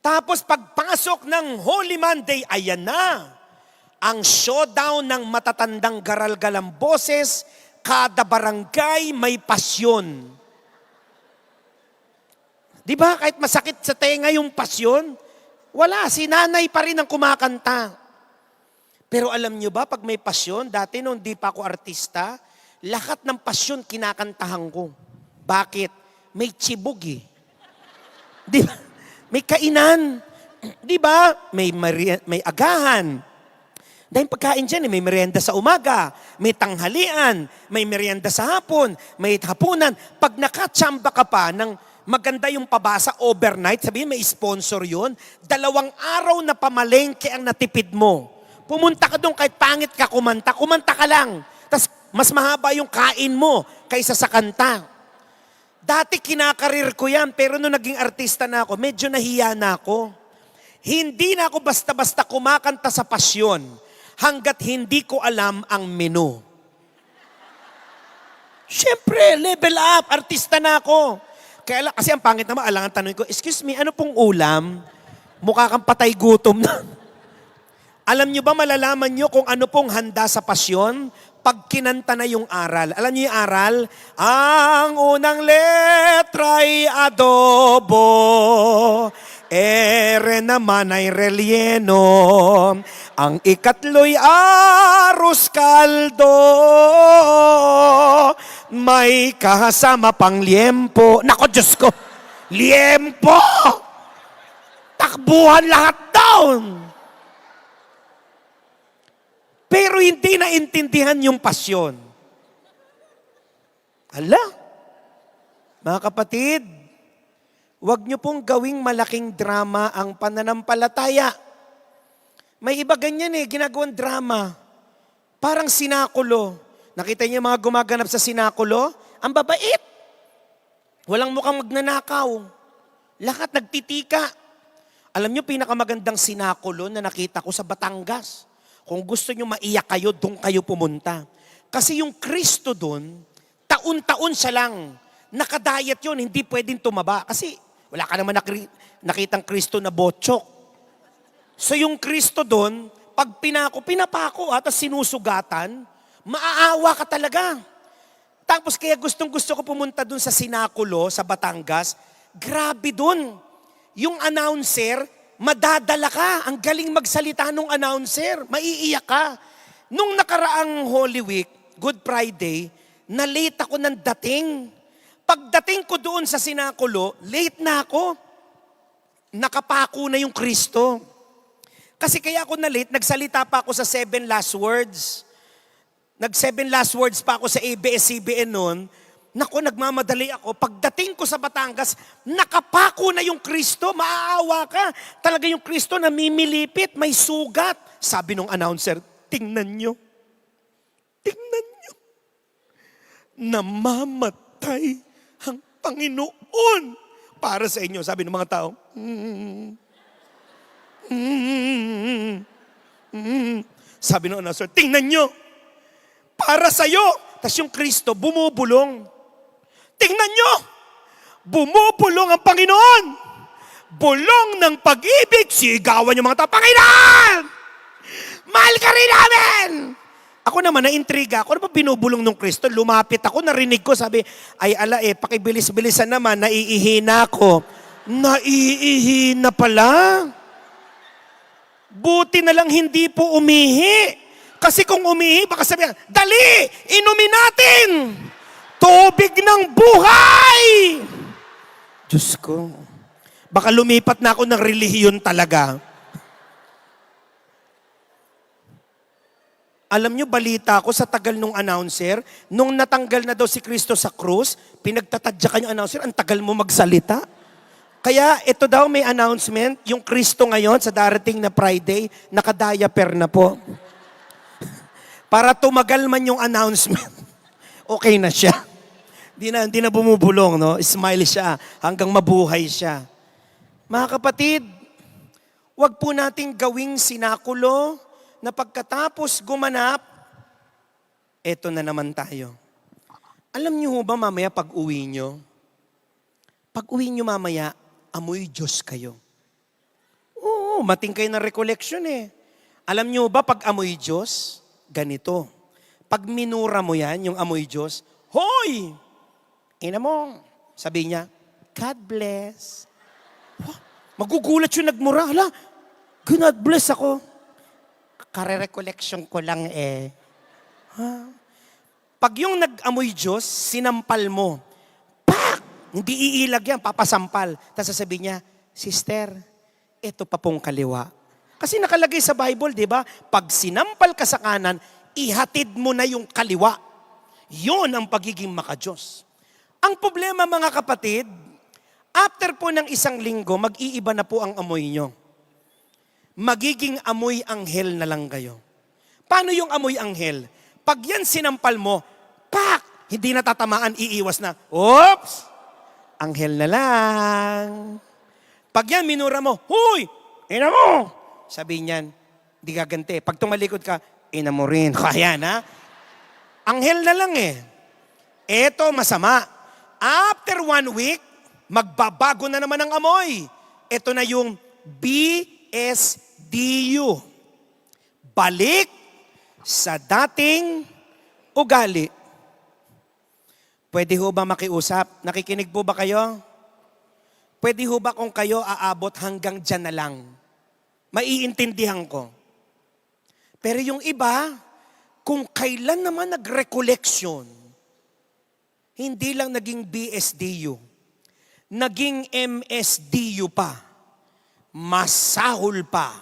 Tapos pagpasok ng Holy Monday, ayan na. Ang showdown ng matatandang garalgalang boses, kada barangay may pasyon. Di ba? Kahit masakit sa tenga yung pasyon, wala, si nanay pa rin ang kumakanta. Pero alam nyo ba, pag may pasyon, dati nung di pa ako artista, lahat ng pasyon kinakantahan ko. Bakit? May tsibog eh. Di ba? May kainan. Di ba? May agahan. Dahil pagkain dyan, may merienda sa umaga, may tanghalian, may merienda sa hapon, may hapunan. Pag nakatsamba ka pa ng maganda yung pabasa overnight, sabihin may sponsor yun, 2 araw na pamalengke ang natipid mo. Pumunta ka doon kahit pangit ka kumanta ka lang. Tapos mas mahaba yung kain mo kaysa sa kanta. Dati kinakarir ko yan, pero nung naging artista na ako, medyo nahiya na ako. Hindi na ako basta-basta kumakanta sa pasyon hanggat hindi ko alam ang menu. Siyempre, level up, artista na ako. Kaya, kasi ang pangit naman, alangan tanongin ko, excuse me, ano pong ulam? Mukha kang patay gutom na. Alam nyo ba, malalaman nyo kung ano pong handa sa pasyon? Pag kinanta na yung aral. Alam nyo yung aral? Ang unang letra'y adobo, ere naman ay relleno, ang ikatlo'y arroz caldo, may kasama pang liempo. Nako, Diyos ko! Liempo! Takbuhan lahat down! Pero hindi naintindihan yung pasyon. Ala! Mga kapatid, huwag niyo pong gawing malaking drama ang pananampalataya. May iba ganyan ginagawang drama. Parang sinakulo. Nakita niyo mga gumaganap sa sinakulo? Ang babait. Walang mukhang magnanakaw. Lahat nagtitika. Alam niyo, pinakamagandang sinakulo na nakita ko sa Batangas. Kung gusto niyo maiyak kayo, doon kayo pumunta. Kasi yung Kristo doon, taon-taon siya lang. Nakadayat yun, hindi pwedeng tumaba. Kasi wala ka naman nakitang Kristo na botsok. So yung Kristo doon, pag pinapako at sinusugatan, maaawa ka talaga. Tapos kaya gustong-gusto ko pumunta dun sa Sinakulo, sa Batangas. Grabe dun. Yung announcer, madadala ka. Ang galing magsalita nung announcer. Maiiyak ka. Nung nakaraang Holy Week, Good Friday, na-late ako ng dating. Pagdating ko doon sa Sinakulo, late na ako. Nakapako na yung Kristo. Kasi kaya ako na-late, nagsalita pa ako sa 7 last words. Nag-7 last words pa ako sa ABS-CBN noon. Naku, nagmamadali ako. Pagdating ko sa Batangas, nakapako na yung Kristo. Maaawa ka. Talaga yung Kristo namimilipit, may sugat. Sabi nung announcer, tingnan nyo. Tingnan nyo. Namamatay ang Panginoon para sa inyo. Sabi ng mga tao, Sabi ng announcer, tingnan nyo. Para sa'yo. Tapos yung Kristo, bumubulong. Tingnan nyo! Bumubulong ang Panginoon! Bulong ng pag-ibig, sigawan yung mga tao, Panginoon! Mahal ka rin namin! Ako naman, na-intriga ako. Ano ba binubulong ng Kristo? Lumapit ako, narinig ko, sabi, ay ala pakibilis-bilisan naman, naiihina ako. Naiihina pala? Buti na lang hindi po umihi. Kasi kung umihi, baka sabihan, dali, inumin natin. Tubig ng buhay. Diyos ko. Baka lumipat na ako ng relihiyon talaga. Alam nyo, balita ko sa tagal nung announcer, nung natanggal na daw si Kristo sa krus, pinagtatadyakan yung announcer, ang tagal mo magsalita. Kaya ito daw may announcement, yung Kristo ngayon sa darating na Friday, nakadiaper na po. Para tumagal man yung announcement, okay na siya. Di na bumubulong, no? Smile siya hanggang mabuhay siya. Mga kapatid, wag po nating gawing sinakulo na pagkatapos gumanap, eto na naman tayo. Alam niyo ho ba mamaya pag-uwi niyo? Pag-uwi niyo mamaya, amoy Diyos kayo. Oo, mating kayo ng recollection eh. Alam niyo ba pag amoy Diyos, ganito. Pag minura mo yan, yung amoy Diyos, hoy! Ina mo, sabi niya, God bless. Magugulat yung nagmura. Hala, God bless ako. Kare-recollection ko lang eh. Pag yung nag-amoy Diyos, sinampal mo. Pak! Hindi iilag yan, papasampal. Tapos sasabihin niya, Sister, ito pa pong kaliwa. Kasi nakalagay sa Bible, di ba? Pag sinampal ka sa kanan, ihatid mo na yung kaliwa. Yun ang pagiging makadiyos. Ang problema mga kapatid, after po ng isang linggo, mag-iiba na po ang amoy nyo. Magiging amoy anghel na lang kayo. Paano yung amoy anghel? Pag yan sinampal mo, pak! Hindi natatamaan, iiwas na. Oops! Anghel na lang. Pag yan minura mo, huy! Ina mo! Sabi niyan, di gaganti. Pag tumalikod ka, ina mo rin. Kaya na. Anghel na lang eh. Eto masama. After 1 week, magbabago na naman ang amoy. Ito na yung BSDU. Balik sa dating ugali. Pwede ho ba makiusap? Nakikinig po ba kayo? Pwede ho ba kung kayo aabot hanggang dyan na lang? Maiintindihan ko. Pero yung iba, kung kailan naman nag-recollection, hindi lang naging BSDU, naging MSDU pa, masahol pa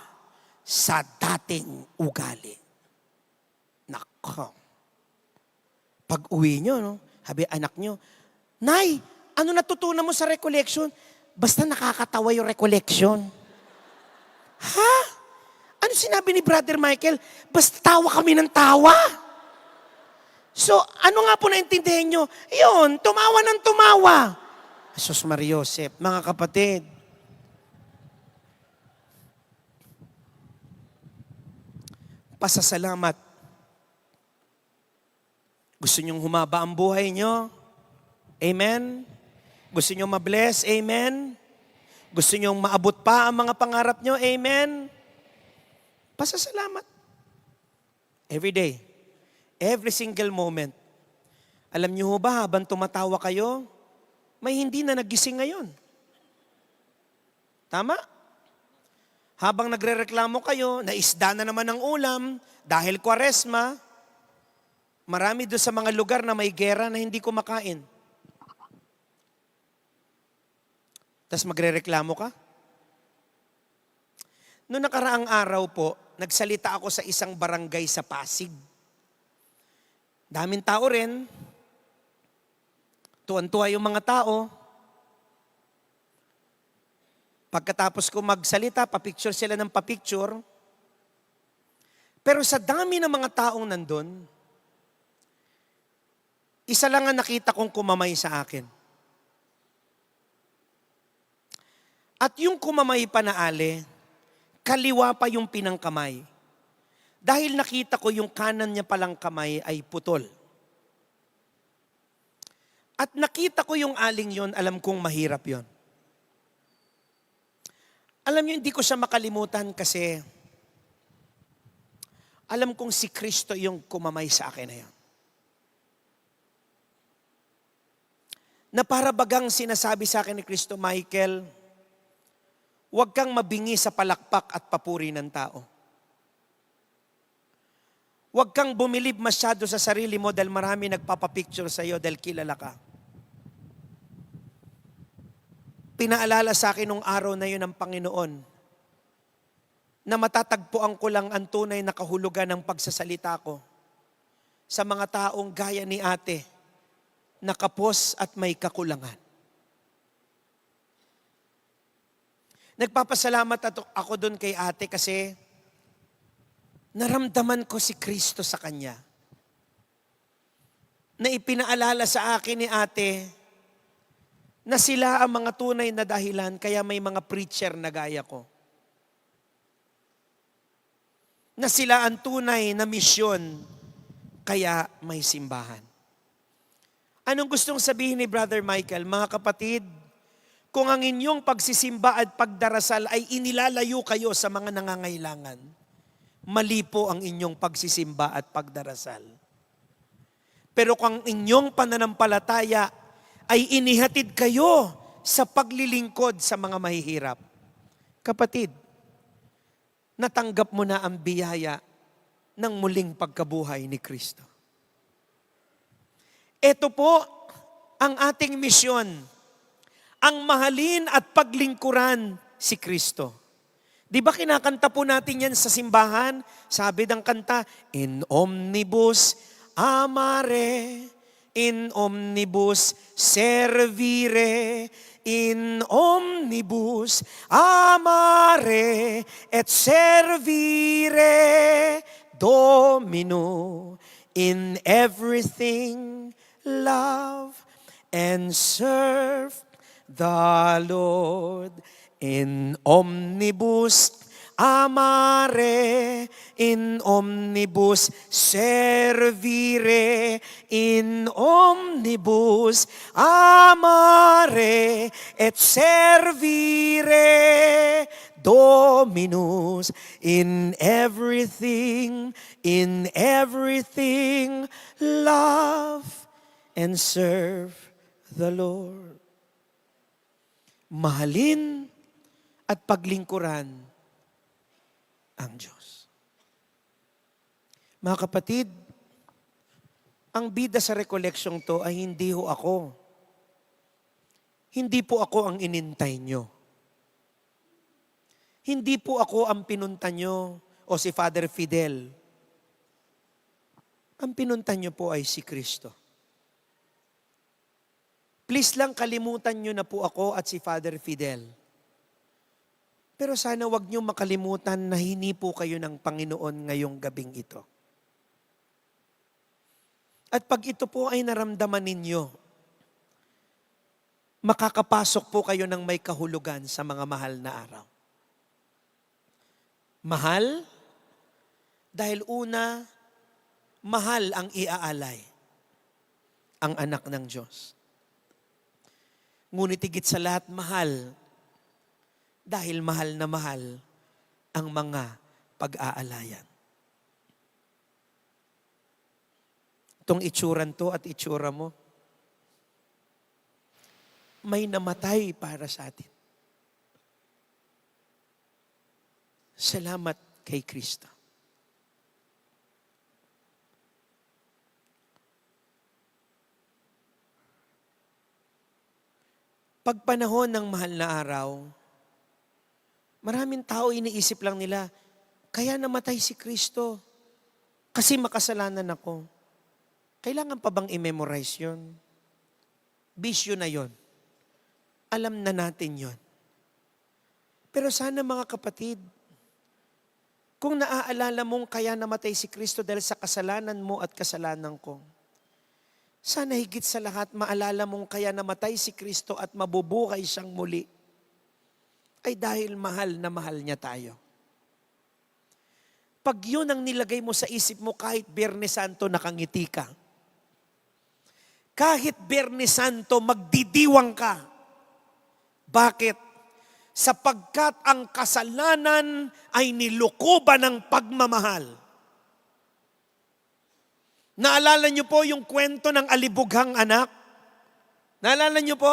sa dating ugali. Nako. Pag uwi nyo, no? Sabi anak nyo, Nay, ano natutunan mo sa recollection? Basta nakakatawa yung recollection. Ha? Ano sinabi ni Brother Michael? Basta tawa kami ng tawa. So, ano nga po naintindihan nyo? Yun, tumawa ng tumawa. Sus Maria Josep, mga kapatid. Pasasalamat. Gusto nyong humaba ang buhay nyo? Amen? Gusto nyong mabless? Amen? Gusto nyong maabot pa ang mga pangarap nyo? Amen? Pasasalamat. Every day. Every single moment. Alam niyo ba, habang tumatawa kayo, may hindi na nagising ngayon. Tama? Habang nagrereklamo kayo, naisda na naman ang ulam, dahil Kwaresma, marami doon sa mga lugar na may gera na hindi kumakain. Tapos magrereklamo ka? Noong nakaraang araw po, nagsalita ako sa isang barangay sa Pasig. Daming tao rin. Tuwan-tuwa yung mga tao. Pagkatapos ko magsalita, papicture sila ng papicture. Pero sa dami ng mga taong nandun, isa lang ang nakita kong kumamay sa akin. At yung kumamay pa na ale, kaliwa pa yung pinangkamay. Dahil nakita ko yung kanan niya palang kamay ay putol. At nakita ko yung aling yon, alam kong mahirap yon. Alam niyo, hindi ko siya makalimutan kasi alam kong si Kristo yung kumamay sa akin na yan. Na para bagang sinasabi sa akin ni Kristo, Michael, huwag kang mabingi sa palakpak at papuri ng tao. Huwag kang bumilib masyado sa sarili mo dahil marami nagpapapicture sa iyo dahil kilala ka. Pinaalala sa akin nung araw na yun ng Panginoon na matatagpuan ko lang ang tunay na kahulugan ng pagsasalita ko sa mga taong gaya ni ate, na kapos at may kakulangan. Nagpapasalamat ako doon kay ate kasi naramdaman ko si Kristo sa kanya. Na ipinaalala sa akin ni ate na sila ang mga tunay na dahilan kaya may mga preacher na gaya ko. Na sila ang tunay na misyon kaya may simbahan. Anong gustong sabihin ni Brother Michael? Mga kapatid, kung ang inyong pagsisimba at pagdarasal ay inilalayo kayo sa mga nangangailangan, mali po ang inyong pagsisimba at pagdarasal. Pero kung ang inyong pananampalataya ay inihatid kayo sa paglilingkod sa mga mahihirap, kapatid, natanggap mo na ang biyaya ng muling pagkabuhay ni Kristo. Ito po ang ating misyon, ang mahalin at paglingkuran si Kristo. Di ba kinakanta po natin yan sa simbahan? Sabi ng kanta, in omnibus amare, in omnibus servire, in omnibus amare et servire Domino, in everything love and serve the Lord, in omnibus amare, in omnibus servire, in omnibus amare et servire Dominus, in everything love and serve the Lord. Mahalin at paglingkuran ang Diyos. Mga kapatid, ang bida sa rekoleksyong to ay hindi ho ako. Hindi po ako ang inintay nyo. Hindi po ako ang pinunta nyo o si Father Fidel. Ang pinunta nyo po ay si Kristo. Please lang kalimutan nyo na po ako at si Father Fidel. Pero sana wag nyo makalimutan na hini po kayo ng Panginoon ngayong gabing ito. At pag ito po ay naramdaman ninyo, makakapasok po kayo ng may kahulugan sa mga mahal na araw. Mahal, dahil una, mahal ang iaalay, ang anak ng Diyos. Ngunit higit sa lahat, mahal, dahil mahal na mahal ang mga pag-aalayan. Itong itsuran to at itsura mo, may namatay para sa atin. Salamat kay Kristo. Pag panahon ng mahal na araw, maraming tao iniisip lang nila, kaya namatay si Kristo kasi makasalanan ako. Kailangan pa bang i-memorize yun? Bisyo na yun. Alam na natin yun. Pero sana mga kapatid, kung naaalala mong kaya namatay si Kristo dahil sa kasalanan mo at kasalanan ko, sana higit sa lahat maalala mong kaya namatay si Kristo at mabubuhay siyang muli, ay dahil mahal na mahal niya tayo. Pag yun ang nilagay mo sa isip mo kahit Biyernes Santo nakangiti ka, kahit Biyernes Santo magdidiwang ka. Bakit? Sapagkat ang kasalanan ay nilukuban ng pagmamahal. Naalala niyo po yung kwento ng alibughang anak? Naalala niyo po?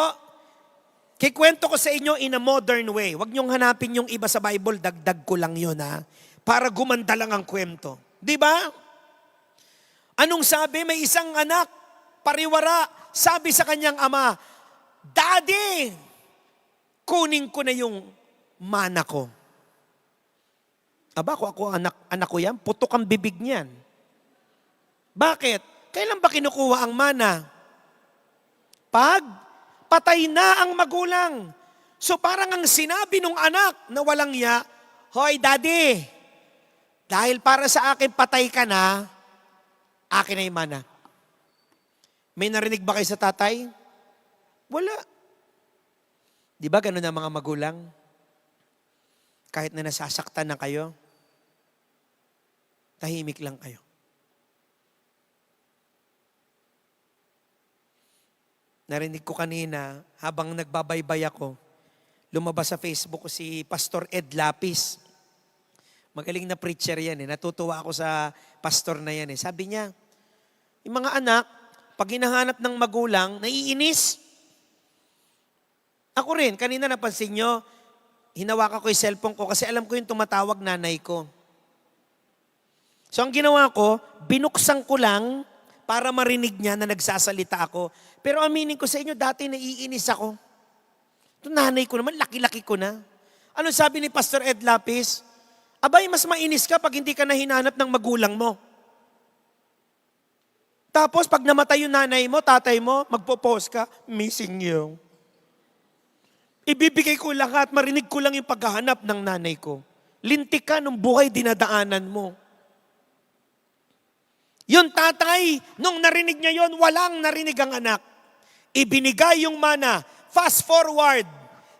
Kikwento ko sa inyo in a modern way. Huwag niyong hanapin yung iba sa Bible, dagdag ko lang yun para gumanda lang ang kwento. Di ba? Anong sabi? May isang anak, pariwara, sabi sa kanyang ama, Daddy, kunin ko na yung mana ko. Aba, ako anak ko yan, putok ang bibig niyan. Bakit? Kailan ba kinukuha ang mana? Pag patay na ang magulang. So parang ang sinabi ng anak na walang ya, Hoy, Daddy, Dahil para sa akin, patay ka na, akin na yung mana. May narinig ba kayo sa tatay? Wala. Di ba ganun ang mga magulang? Kahit na nasasaktan na kayo, tahimik lang kayo. Narinig ko kanina, habang nagbabaybay ako, lumabas sa Facebook ko si Pastor Ed Lapis. Magaling na preacher yan eh. Natutuwa ako sa pastor na yan eh. Sabi niya, yung mga anak, pag hinahanap ng magulang, naiinis. Ako rin, kanina napansin nyo, hinawakan ko yung cellphone ko kasi alam ko yung tumatawag nanay ko. So ang ginawa ko, binuksan ko lang para marinig niya na nagsasalita ako. Pero aminin ko sa inyo, dati naiinis ako. Ito nanay ko naman, laki-laki ko na. Ano sabi ni Pastor Ed Lapis? Abay, mas mainis ka pag hindi ka na hinanap ng magulang mo. Tapos pag namatay yung nanay mo, tatay mo, magpo-post ka, missing you. Ibibigay ko lahat, marinig ko lang yung paghahanap ng nanay ko. Lintik ka nung buhay dinadaanan mo. Yung tatay, nung narinig niya yon, walang narinig ang anak. Ibinigay yung mana, fast forward,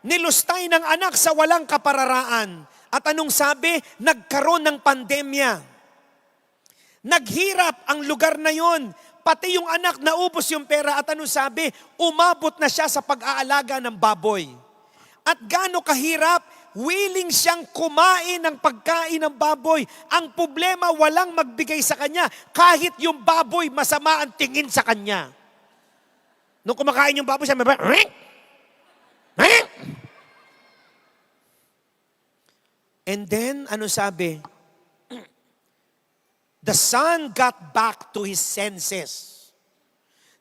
nilustay ng anak sa walang kapararaan. At anong sabi? Nagkaroon ng pandemya. Naghirap ang lugar na yon. Pati yung anak naubos yung pera at anong sabi? Umabot na siya sa pag-aalaga ng baboy. At gaano kahirap, willing siyang kumain ng pagkain ng baboy. Ang problema, walang magbigay sa kanya. Kahit yung baboy, masama ang tingin sa kanya. Nung kumakain yung baboy, sabi ba, and then, ano sabi? The son got back to his senses.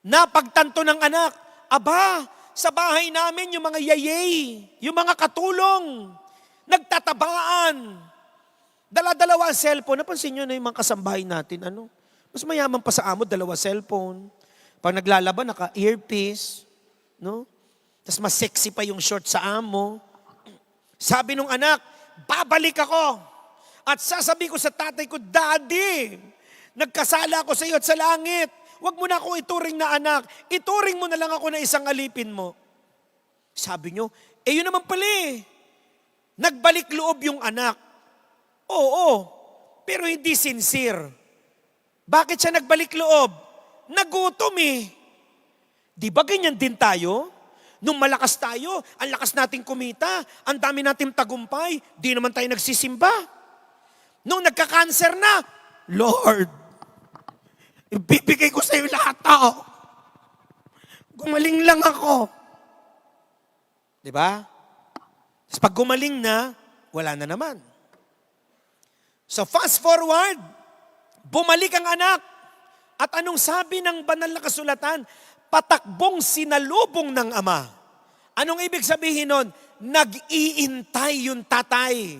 Napagtanto ng anak, aba, sa bahay namin yung mga yayay, yung mga katulong, nagtatabaan. Dala-dalawa ang cellphone. Napansin nyo na yung mga kasambahay natin, ano? Mas mayaman pa sa amo, dalawa cellphone. Pag naglalaban, naka-earpiece. No? Tapos mas sexy pa yung short sa amo. Sabi nung anak, babalik ako. At sasabihin ko sa tatay ko, Daddy, nagkasala ako sa iyo at sa langit. Huwag mo na akong ituring na anak. Ituring mo na lang ako na isang alipin mo. Sabi nyo, yun naman pala eh. Nagbalik loob yung anak. Oo, pero hindi sincere. Bakit siya nagbalik loob? Nagutom eh. Di ba ganyan din tayo? Nung malakas tayo, ang lakas nating kumita, ang dami nating tagumpay, di naman tayo nagsisimba. Nung nagka-cancer na, Lord, ibibigay ko sa iyo lahat to. Gumaling lang ako. Di ba? Tapos pag gumaling na, wala na naman. So fast forward, bumalik ang anak. At anong sabi ng banal na kasulatan? Patakbong sinalubong ng ama. Anong ibig sabihin nun? Nag-iintay yung tatay.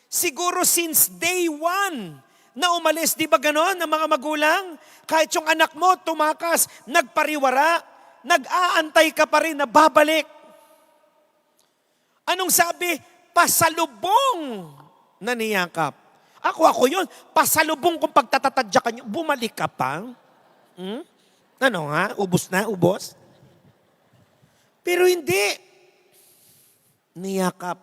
Siguro since day one na umalis, di ba ganon ang mga magulang? Kahit yung anak mo tumakas, nagpariwara, nag-aantay ka pa rin na babalik. Anong sabi? Pasalubong na niyakap. Ako yun. Pasalubong kung pagtatatadya ka niyo, bumalik ka pa. Ano nga? Ubos na? Ubos? Pero hindi. Niyakap.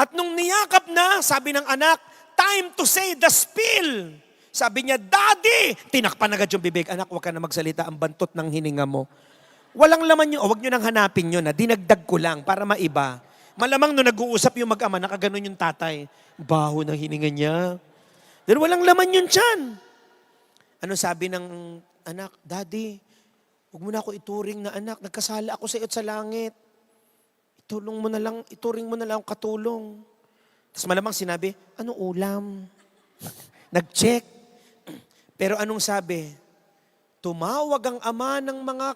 At nung niyakap na, sabi ng anak, time to say the spill. Sabi niya, Daddy! Tinakpan agad yung bibig. Anak, huwag ka na magsalita. Ang bantot ng hininga mo. Walang laman yun. Huwag nyo nang hanapin yun. Dinagdag ko lang para maiba. Malamang nung nag-uusap yung mag-ama, nakaganon yung tatay. Baho ng hininga niya. Dahil walang laman yun dyan. Ano sabi ng anak? Daddy, huwag mo na ako ituring na anak. Nagkasala ako sa iyo at sa langit. Ituring mo na lang katulong. Tapos malamang sinabi, ano ulam? Nag-check. Pero anong sabi? Tumawag ang ama ng mga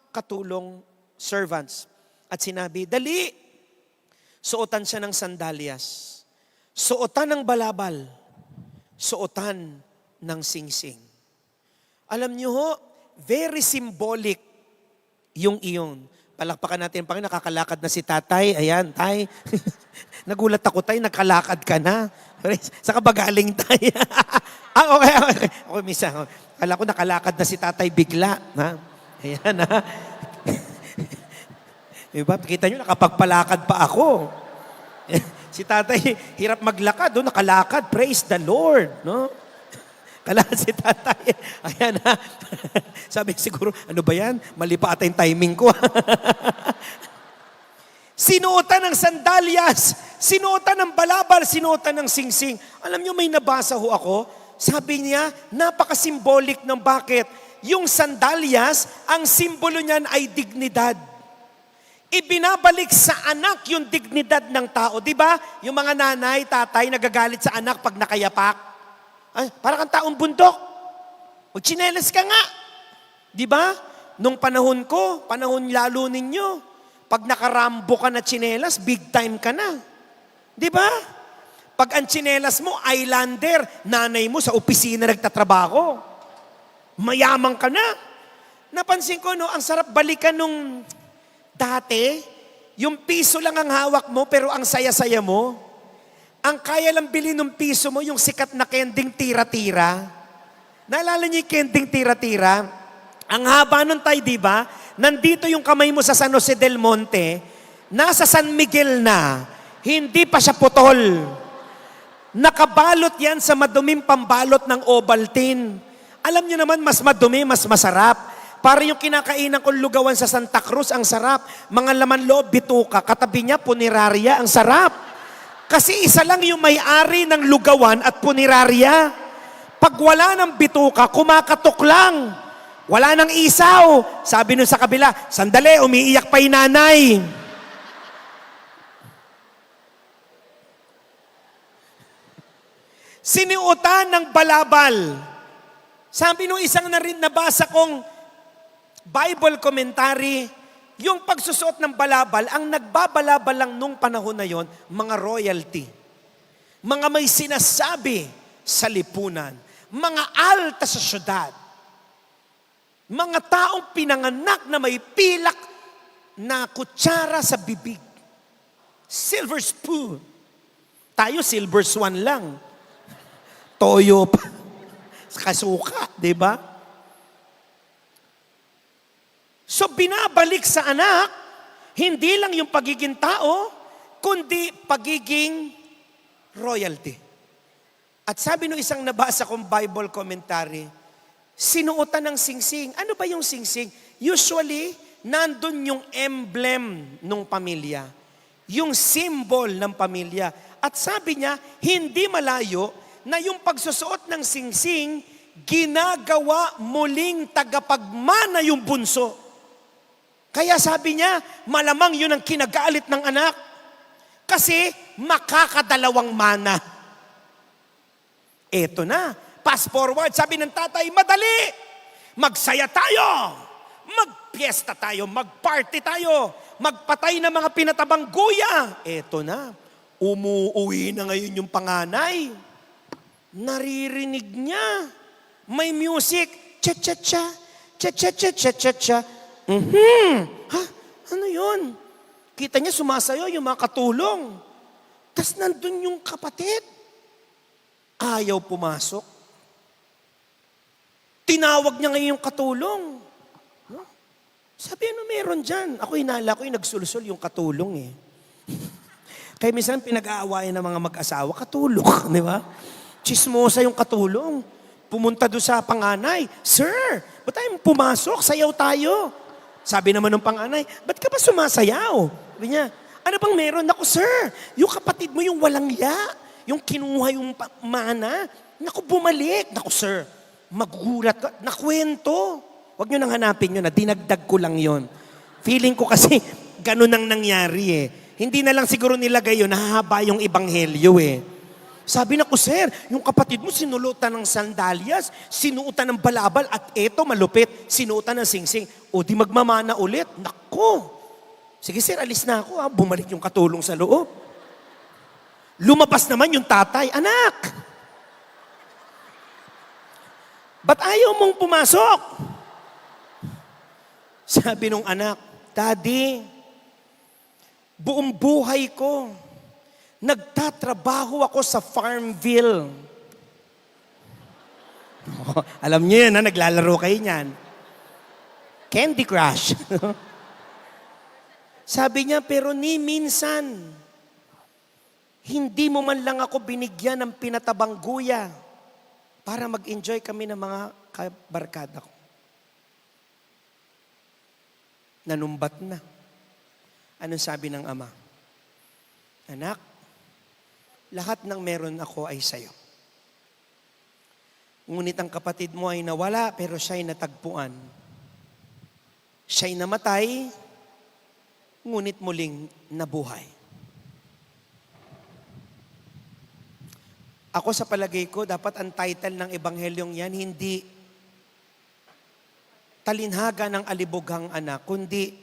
katulong, servants. At sinabi, dali! Suotan siya ng sandalyas. Suotan ng balabal. Suotan ng singsing. Alam niyo ho, very symbolic yung iyon. Palakpakan natin, Panginoon, nakakalakad na si tatay. Ayan, tay. Nagulat ako, tay, nakalakad ka na. Saan ka ba galing tayo? Okay, okay. Okay, misa. Kala ko nakalakad na si tatay bigla. Ha? Ayan, ha? Diba? Kita nyo, nakapagpalakad pa ako. Si tatay, hirap maglakad, oh, nakalakad. Praise the Lord. No? Kalakad si tatay. Ayan, ha? Sabi siguro, ano ba yan? Mali pa ata yung timing ko. Sinuotan ng sandalyas, sinuotan ng balabal, sinuotan ng singsing. Alam nyo, may nabasa ho ako. Sabi niya, napaka-symbolic ng bakit. Yung sandalyas, ang simbolo niyan ay dignidad. Ibinabalik sa anak yung dignidad ng tao. Di ba? Yung mga nanay, tatay, nagagalit sa anak pag nakayapak. Ay, parang kang taong bundok. Magchinelas ka nga. Di ba? Nung panahon ko, panahon lalo ninyo, pag nakarambo ka na tsinelas, big time ka na. Di ba? Pag ang tsinelas mo, islander, nanay mo sa opisina nagtatrabaho. Mayamang ka na. Napansin ko, no, ang sarap balikan nung dati, yung piso lang ang hawak mo, pero ang saya-saya mo. Ang kaya lang bilhin ng piso mo, yung sikat na kending tira-tira. Naalala niyo yung kending tira-tira? Ang haba nun tayo, di ba? Nandito yung kamay mo sa San Jose del Monte, nasa San Miguel na, hindi pa siya putol. Nakabalot yan sa maduming pambalot ng Ovaltine. Alam niyo naman, mas madumi, mas masarap. Para yung kinakainan kong lugawan sa Santa Cruz, ang sarap. Mga laman loob, bituka. Katabi niya, puniraria, ang sarap. Kasi isa lang yung may-ari ng lugawan at puniraria. Pag wala ng bituka, kumakatok lang. Wala nang isaw. Sabi nun sa kabila, sandali, umiiyak pa yung nanay. Siniutan ng balabal. Sabi nung isang nabasa kong Bible commentary, yung pagsusuot ng balabal, ang nagbabalabal lang nung panahon na yon, mga royalty. Mga may sinasabi sa lipunan. Mga alta sa syudad. Mga taong pinanganak na may pilak na kutsara sa bibig. Silver spoon. Tayo silver swan lang. Toyo pa. Kasuka, di ba? So binabalik sa anak, hindi lang yung pagiging tao, kundi pagiging royalty. At sabi nung isang nabasa kong Bible commentary, sinuotan ng singsing. Ano ba yung singsing? Usually, nandun yung emblem ng pamilya. Yung symbol ng pamilya. At sabi niya, hindi malayo na yung pagsusuot ng singsing, ginagawa muling tagapagmana yung bunso. Kaya sabi niya, malamang yun ang kinagalit ng anak. Kasi makakadalawang mana. Eto na. Fast forward, sabi ng tatay, madali! Magsaya tayo! Magpiesta tayo, magparty tayo, magpatay ng mga pinatabang guya. Eto na, umuuwi na ngayon yung panganay. Naririnig niya. May music. Cha-cha-cha, cha-cha-cha-cha-cha-cha. Ha? Ano yun? Kita niya sumasayo yung mga katulong. Tas nandun yung kapatid. Ayaw pumasok. Tinawag niya ngayon yung katulong. Huh? Sabi, ano meron dyan? Ako hinala ko yung nagsulusol yung katulong eh. Kaya minsan pinag-aawayan ng mga mag-asawa, katulong, di ba? Chismosa yung katulong. Pumunta doon sa panganay, Sir, ba't tayo pumasok? Sayaw tayo. Sabi naman ng panganay, ba't ka ba sumasayaw? Sabi niya, ano bang meron? Naku, sir, yung kapatid mo yung walang ya, yung kinuha yung mana, naku, bumalik. Naku, sir, magugulat ka. Nakwento. Huwag nyo nang hanapin yun, dinagdag ko lang yon. Feeling ko kasi ganun ang nangyari eh. Hindi na lang siguro nilagay yun, nahahaba yung ebanghelyo eh. Sabi na ko, sir, yung kapatid mo sinulutan ng sandalyas, sinuutan ng balabal, at eto malupit, sinuutan ng singsing. O di magmamana ulit. Nako. Sige sir, alis na ako. Bumalik yung katulong sa loob. Lumabas naman yung tatay, anak. Ba't ayaw mong pumasok? Sabi nung anak, Daddy, buong buhay ko, Nagtatrabaho ako sa Farmville. Alam niyo yan, naglalaro kayo niyan. Candy Crush. Sabi niya, pero ni minsan, hindi mo man lang ako binigyan ng pinatabang guya para mag-enjoy kami ng mga kabarkada ko. Nanumbat na. Anong sabi ng ama? Anak, lahat ng meron ako ay sa'yo. Ngunit ang kapatid mo ay nawala, pero siya'y natagpuan. Siya'y namatay, ngunit muling nabuhay. Ako sa palagay ko, dapat ang title ng ebanghelyong yan, hindi talinhaga ng alibughang anak, kundi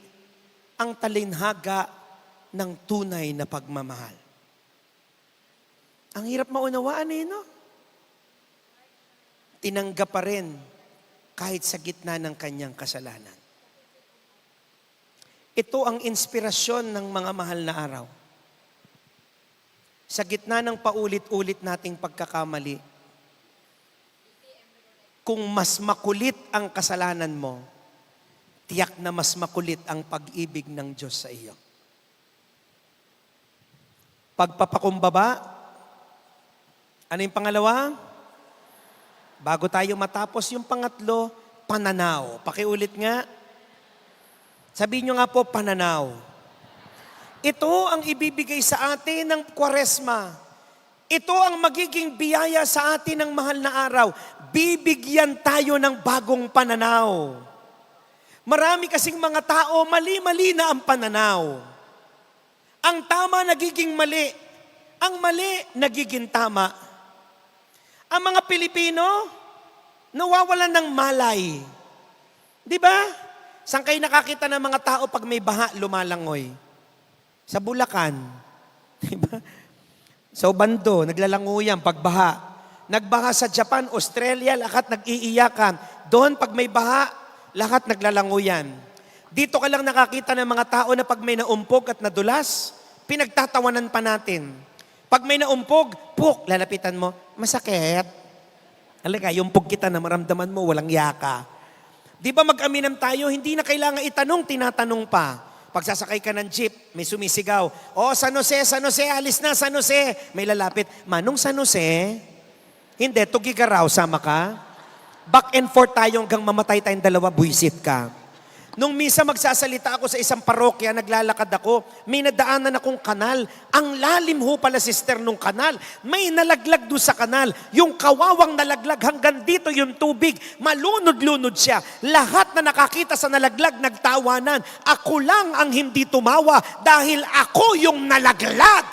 ang talinhaga ng tunay na pagmamahal. Ang hirap maunawaan no? Tinanggap pa rin kahit sa gitna ng kanyang kasalanan. Ito ang inspirasyon ng mga mahal na araw. Sa gitna ng paulit-ulit nating pagkakamali, kung mas makulit ang kasalanan mo, tiyak na mas makulit ang pag-ibig ng Diyos sa iyo. Pagpapakumbaba, ano yung pangalawa? Bago tayo matapos yung pangatlo, pananaw. Pakiulit nga. Sabihin nyo nga po, pananaw. Ito ang ibibigay sa atin ng Kwaresma. Ito ang magiging biyaya sa atin ng mahal na araw. Bibigyan tayo ng bagong pananaw. Marami kasing mga tao, mali-mali na ang pananaw. Ang tama nagiging mali. Ang mali nagiging tama. Ang mga Pilipino, nawawalan ng malay. Di ba? Saan kayo nakakita ng mga tao pag may baha, lumalangoy? Sa Bulacan. Di ba? Sa Obando, naglalanguyan pag baha. Nagbaha sa Japan, Australia, lahat nag-iiyakan. Doon, pag may baha, lahat naglalanguyan. Dito ka lang nakakita ng mga tao na pag may naumpog at nadulas, pinagtatawanan pa natin. Pag may naumpog, lalapitan mo, masakit. Alaga, yung pug kita na maramdaman mo, walang yaka. Di ba mag-aminam tayo, hindi na kailangan itanong, tinatanong pa. Pag sasakay ka ng jeep, may sumisigaw, San Jose, alis na, San Jose. May lalapit, Manong San Jose? Hindi, Tugigaraw, sama ka? Back and forth tayo hanggang mamatay tayong dalawa, buisit ka. Nung misa magsasalita ako sa isang parokya, naglalakad ako, may nadaanan akong kanal. Ang lalim ho pala, sister, nung kanal. May nalaglag doon sa kanal. Yung kawawang nalaglag, hanggang dito yung tubig. Malunod-lunod siya. Lahat na nakakita sa nalaglag, nagtawanan. Ako lang ang hindi tumawa dahil ako yung nalaglag.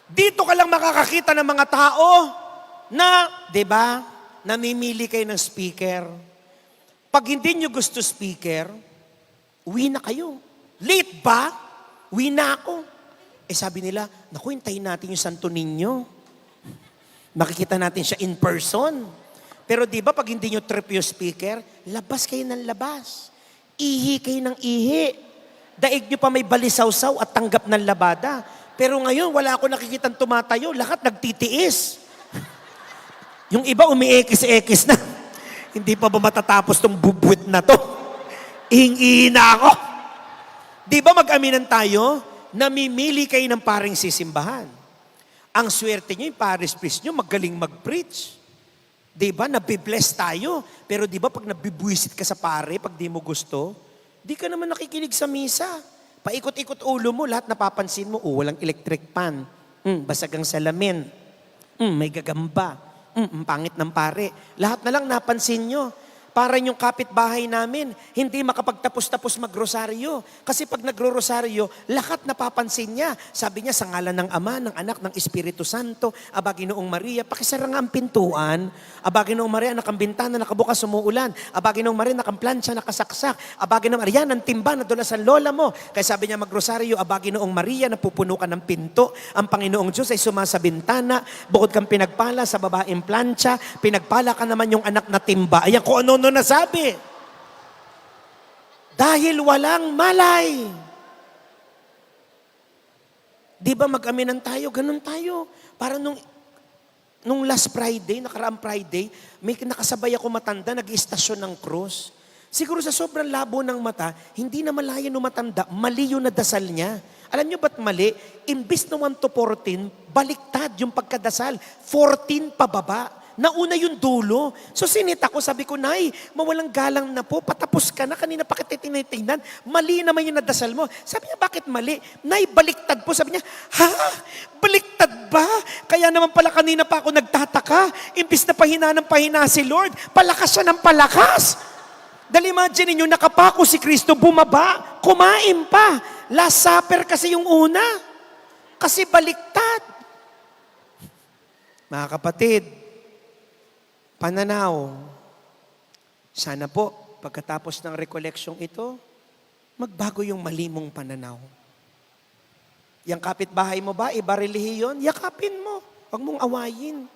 Dito ka lang makakakita ng mga tao na, di ba, namimili kayo ng speaker. Pag hindi nyo gusto speaker, uwi na kayo. Late ba? Uwi na ako. Sabi nila, naku, hintayin natin yung Santo Niño. Makikita natin siya in person. Pero di ba pag hindi nyo trip yung speaker, labas kayo ng labas. Ihi kayo ng ihi. Daig nyo pa may balisawsaw at tanggap ng labada. Pero ngayon, wala ako nakikitang tumatayo. Lahat nagtitiis. Yung iba umiekis-ekis na. Hindi pa ba matatapos tong bubwit na to? Ihing-ihi na ako. Di ba mag-aminan tayo? Namimili kayo ng paring sisimbahan. Ang swerte nyo, yung paris priest nyo, magaling mag-preach. Di ba? Nabibless tayo. Pero di ba pag nabibwisit ka sa pare, pag di mo gusto, di ka naman nakikinig sa misa. Paikot-ikot ulo mo, lahat napapansin mo, walang electric pan. Basag ang salamin. May gagamba. Pangit ng pare. Lahat na lang napansin nyo. Para yung kapitbahay namin, hindi makapagtapos-tapos magrosaryo. Kasi pag nagro-rosaryo, lahat napapansin niya. Sabi niya, sa ngalan ng Ama, ng Anak, ng Espiritu Santo, Aba Ginoong Maria, pakisara nga ang pintuan. Aba Ginoong Maria, nakang bintana, nakabukas, umuulan. Aba Ginoong Maria, nakang plancha, nakasaksak. Aba Ginoong Maria, ng timba, nadulas ang lola mo. Kaya sabi niya magrosaryo, Aba Ginoong Maria, napupuno ka ng pinto. Ang Panginoong Diyos ay sumasa bintana. Bukod kang pinagpala sa babaeng plancha, pinagpala ka naman yung anak na timba. Ayan, kung ano nasabi. Dahil walang malay. Di ba mag-aminan tayo? Ganun tayo. Para nung last Friday, nakaraang Friday, may nakasabay ako matanda, nag-istasyon ng krus. Siguro sa sobrang labo ng mata, hindi na malaya nung matanda, mali yung nadasal niya. Alam niyo ba't mali? Imbis na 1 to 14, baliktad yung pagkadasal. 14 pababa. Nauna yung dulo. So sinita ko, sabi ko, Nay, mawalang galang na po, patapos ka na, kanina pa kita tinitingnan, mali naman yung nadasal mo. Sabi niya, bakit mali? Nay, baliktad po. Sabi niya, ha? Baliktad ba? Kaya naman pala kanina pa ako nagtataka, imbis na pahina ng pahina si Lord, palakas siya ng palakas. Dahil imagine ninyo, nakapako si Kristo, bumaba, kumain pa. Last Supper kasi yung una. Kasi baliktad. Mga kapatid, pananaw. Sana po, pagkatapos ng recollection ito, magbago yung mali mong pananaw. Yang kapitbahay mo ba, iba relihiyon, yakapin mo. Huwag mong awayin.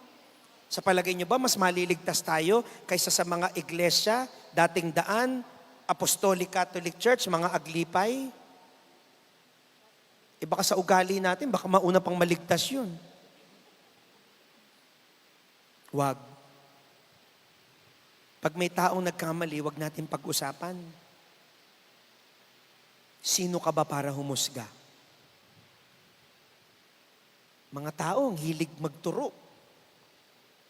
Sa palagay nyo ba, mas maliligtas tayo kaysa sa mga iglesia, dating daan, Apostolic Catholic Church, mga aglipay? Baka sa ugali natin, baka mauna pang maligtas yun. Wag. Pag may taong nagkamali, wag natin pag-usapan. Sino ka ba para humusga? Mga taong hilig magturo.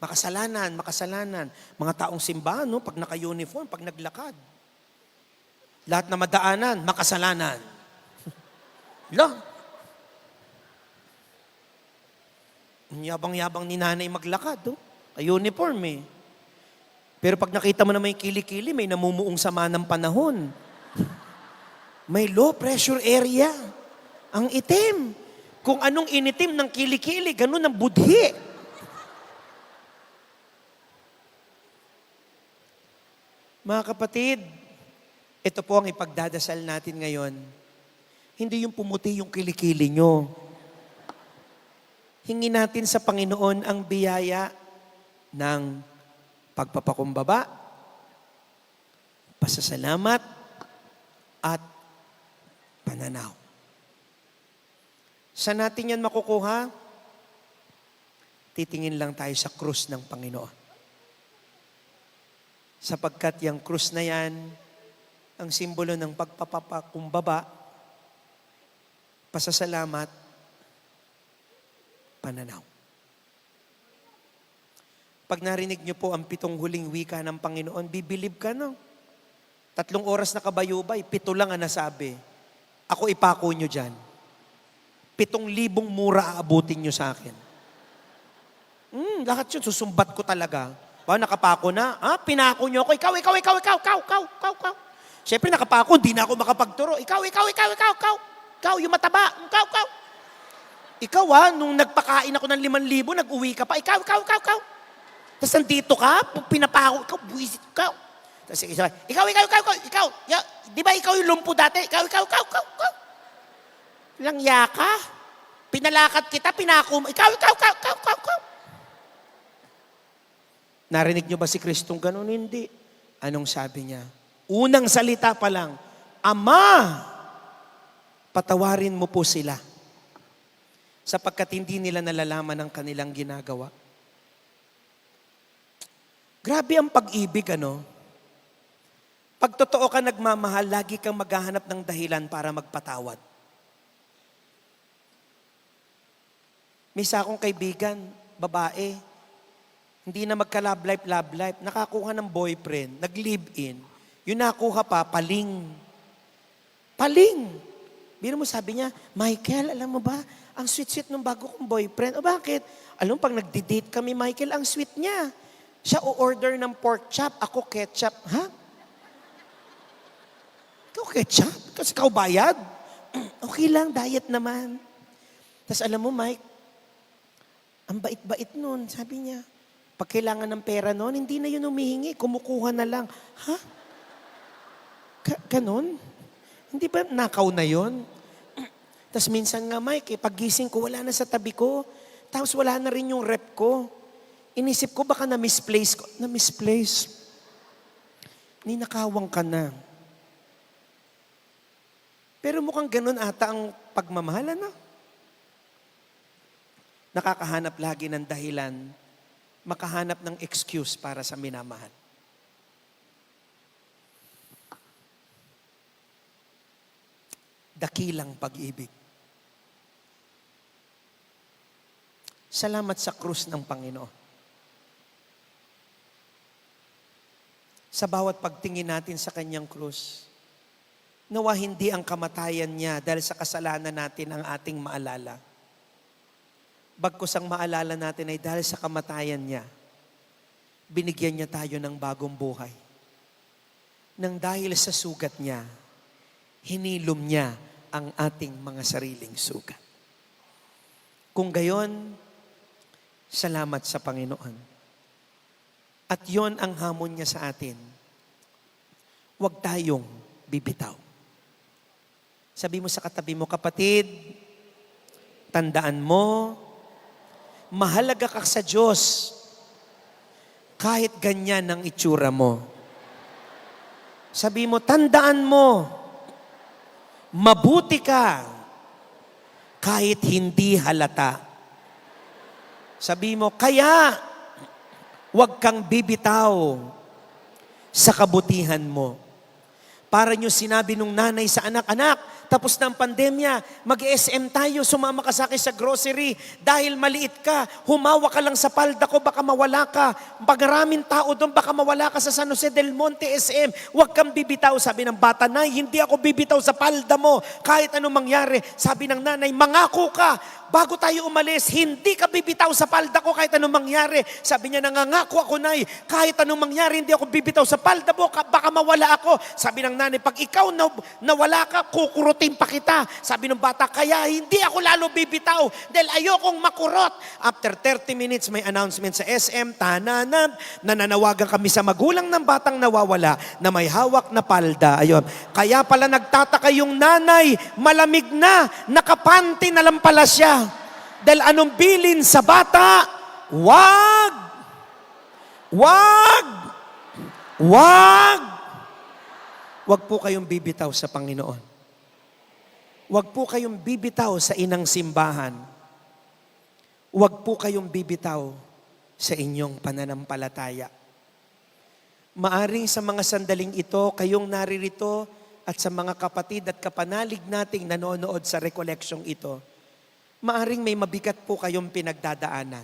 Makasalanan. Mga taong simbahan, no? Pag naka-uniform, pag naglakad. Lahat na madaanan, makasalanan. Lang. Ang yabang-yabang ni nanay maglakad, no? Ka-uniform eh. Pero pag nakita mo na may kili-kili, may namumuong sama ng panahon. May low pressure area. Ang itim. Kung anong initim ng kili-kili, ganun ang budhi. Mga kapatid, ito po ang ipagdadasal natin ngayon. Hindi yung pumuti yung kilikili nyo. Hingi natin sa Panginoon ang biyaya ng pagpapakumbaba, pasasalamat, at pananaw. Saan natin yan makukuha? Titingin lang tayo sa krus ng Panginoon. Sapagkat yung krus na yan, ang simbolo ng pagpapakumbaba, pasasalamat, pananaw. Pag narinig niyo po ang 7 huling wika ng Panginoon, bibilib ka, no? 3 oras na kabayubay, 7 lang ang nasabi. Ako ipako nyo dyan. 7,000 mura aabutin nyo sa akin. Lahat yun, susumbat ko talaga. Ba, nakapako na? Pinako nyo ako. Ikaw. Siyempre, nakapako, hindi na ako makapagturo. Ikaw, yung mataba. Ikaw, nung nagpakain ako ng 5,000, nag-uwi ka pa. Ikaw. Tapos nandito ka, pinapako, ikaw, buwisit, ikaw. Tapos ikaw. Di ba ikaw yung lumpo dati? Ikaw. Langya ka. Pinalakad kita, pinako mo. Ikaw. Narinig nyo ba si Kristong ganun? Hindi. Anong sabi niya? Unang salita pa lang, Ama, patawarin mo po sila. Sapagkat hindi nila nalalaman ang kanilang ginagawa. Grabe ang pag-ibig, ano? Pag totoo ka nagmamahal, lagi kang maghahanap ng dahilan para magpatawad. May isa akong kaibigan, babae, hindi na magka-love life, nakakuha ng boyfriend, nag-live-in, yun nakuha pa, paling. Biro mo sabi niya, Michael, alam mo ba, ang sweet-sweet ng bago kong boyfriend. O bakit? Alam mo, pag nagdi-date kami, Michael, ang sweet niya. Siya o-order ng pork chop, ako ketchup. Ha? Ikaw ketchup? Kasi ikaw bayad? Okay lang, diet naman. Tapos alam mo, Mike, ang bait-bait nun, sabi niya. Pag kailangan ng pera noon, hindi na yun humihingi, kumukuha na lang. Ha? Ganon? Hindi ba nakaw na yun? Tapos minsan nga, Mike, paggising ko, wala na sa tabi ko. Tapos wala na rin yung rep ko. Inisip ko, baka na-misplace ko. Na-misplace. Ninakawang ka na. Pero mukhang ganon ata ang pagmamahal, ano? nakakahanap lagi ng dahilan, makahanap ng excuse para sa minamahal. Dakilang pag-ibig. Salamat sa krus ng Panginoon. Sa bawat pagtingin natin sa kanyang krus, nawa hindi ang kamatayan niya dahil sa kasalanan natin ang ating maalala. Bagkus ang maalala natin ay dahil sa kamatayan niya, binigyan niya tayo ng bagong buhay. Nang dahil sa sugat niya, hinilom niya ang ating mga sariling sugat. Kung gayon, salamat sa Panginoon. At yon ang hamon niya sa atin. Huwag tayong bibitaw. Sabi mo sa katabi mo, kapatid, tandaan mo, mahalaga ka sa Diyos kahit ganyan ang itsura mo. Sabi mo, tandaan mo, mabuti ka kahit hindi halata. Sabi mo, kaya huwag kang bibitaw sa kabutihan mo. Para nyo sinabi nung nanay sa anak, tapos ng pandemya, mag-SM tayo, sumama ka sa akin sa grocery. Dahil maliit ka, humawa ka lang sa palda ko, baka mawala ka. Pagaraming tao doon, baka mawala ka sa San Jose del Monte SM. Huwag kang bibitaw, sabi ng bata, nay, hindi ako bibitaw sa palda mo. Kahit anong mangyari, sabi ng nanay, mangako ka, bago tayo umalis, hindi ka bibitaw sa palda ko kahit anong mangyari. Sabi niya, nangangako ako, nay, kahit anong mangyari, hindi ako bibitaw sa palda mo, baka mawala ako. Sabi ng nanay, pag ikaw nawala ka, kukurutin pa kita. Sabi ng bata, kaya hindi ako lalo bibitaw dahil ayokong makurot. After 30 minutes, may announcement sa SM, tananan, nananawagan kami sa magulang ng batang nawawala na may hawak na palda. Ayun. Kaya pala nagtataka yung nanay, malamig na, nakapanty na lang pala siya. Dahil anong bilin sa bata? Wag! Wag! Wag! Wag po kayong bibitaw sa Panginoon. Wag po kayong bibitaw sa inang simbahan. Wag po kayong bibitaw sa inyong pananampalataya. Maaring sa mga sandaling ito, kayong naririto at sa mga kapatid at kapanalig nating nanonood sa recollection ito, maaring may mabigat po kayong pinagdadaanan.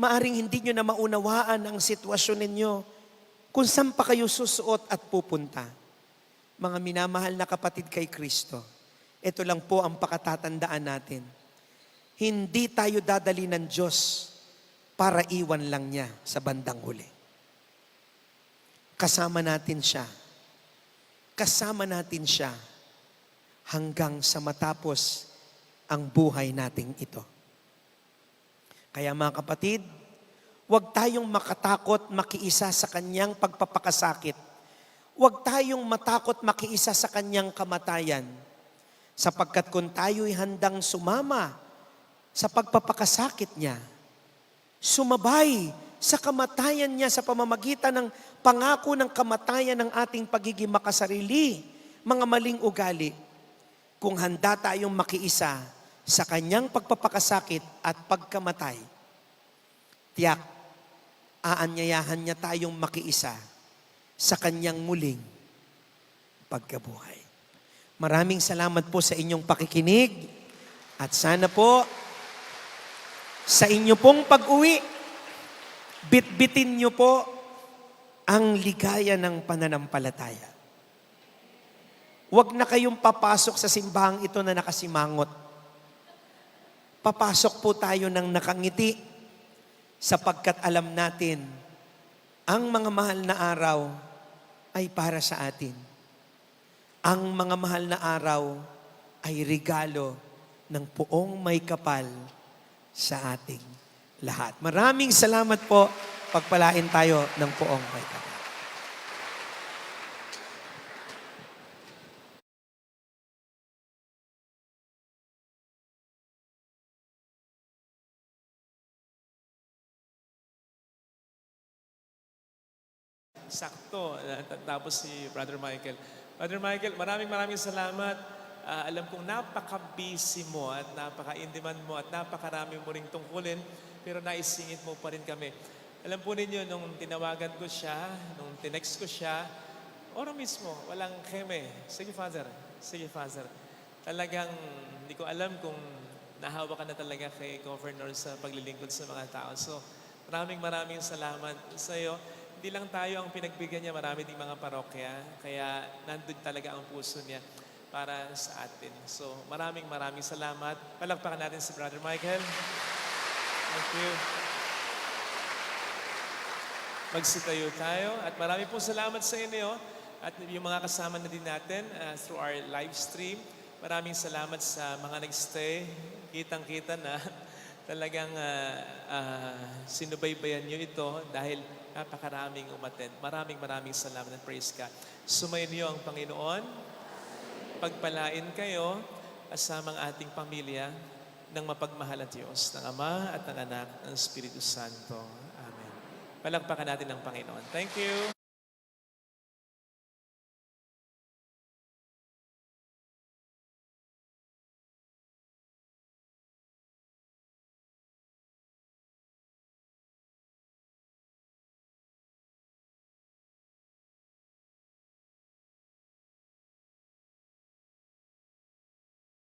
Maaring hindi nyo na maunawaan ang sitwasyon ninyo kung saan pa kayo susuot at pupunta. Mga minamahal na kapatid kay Kristo, ito lang po ang pakatatandaan natin. Hindi tayo dadali ng Diyos para iwan lang niya sa bandang huli. Kasama natin siya. Kasama natin siya hanggang sa matapos ang buhay nating ito. Kaya mga kapatid, huwag tayong makatakot makiisa sa kanyang pagpapakasakit. Huwag tayong matakot makiisa sa kanyang kamatayan. Sapagkat kung tayo'y handang sumama sa pagpapakasakit niya, sumabay sa kamatayan niya sa pamamagitan ng pangako ng kamatayan ng ating pagiging makasarili, mga maling ugali, kung handa tayong makiisa sa kanyang pagpapakasakit at pagkamatay, tiyak, aanyayahan niya tayong makiisa sa kanyang muling pagkabuhay. Maraming salamat po sa inyong pakikinig at sana po sa inyo pong pag-uwi, bitbitin niyo po ang ligaya ng pananampalataya. Huwag na kayong papasok sa simbahang ito na nakasimangot. Papasok po tayo ng nakangiti sapagkat alam natin ang mga mahal na araw ay para sa atin. Ang mga mahal na araw ay regalo ng poong may kapal sa ating lahat. Maraming salamat po. Pagpalain tayo ng poong may kapal. Sakto. Tapos si Brother Michael. Brother Michael, maraming salamat. alam kong napaka-busy mo at napaka-in-demand mo at napakarami mo ring tungkulin, pero naisingit mo pa rin kami. Alam po ninyo, nung tinawagan ko siya, nung tinext ko siya, oro mismo, walang keme. Sige, Father. Sige, Father. Talagang hindi ko alam kung nahawa ka na talaga kay Governor sa paglilingkod sa mga tao. So, maraming salamat sa iyo. Hindi lang tayo ang pinagbigyan niya, marami ding mga parokya. Kaya nandun talaga ang puso niya para sa atin. So, maraming salamat. Palakpakan natin si Brother Michael. Thank you. Magsitayo tayo at marami pong salamat sa inyo at yung mga kasama na din natin through our live stream. Maraming salamat sa mga nagstay. Kitang-kita na talagang sinubaybayan nyo ito dahil napakaraming umattend. Maraming salamat and praise God. Sumayin niyo ang Panginoon. Pagpalain kayo kasamang ating pamilya ng mapagmahal at Diyos, ng Ama at ng Anak, ng Espiritu Santo. Amen. Palakpakan natin ang Panginoon. Thank you.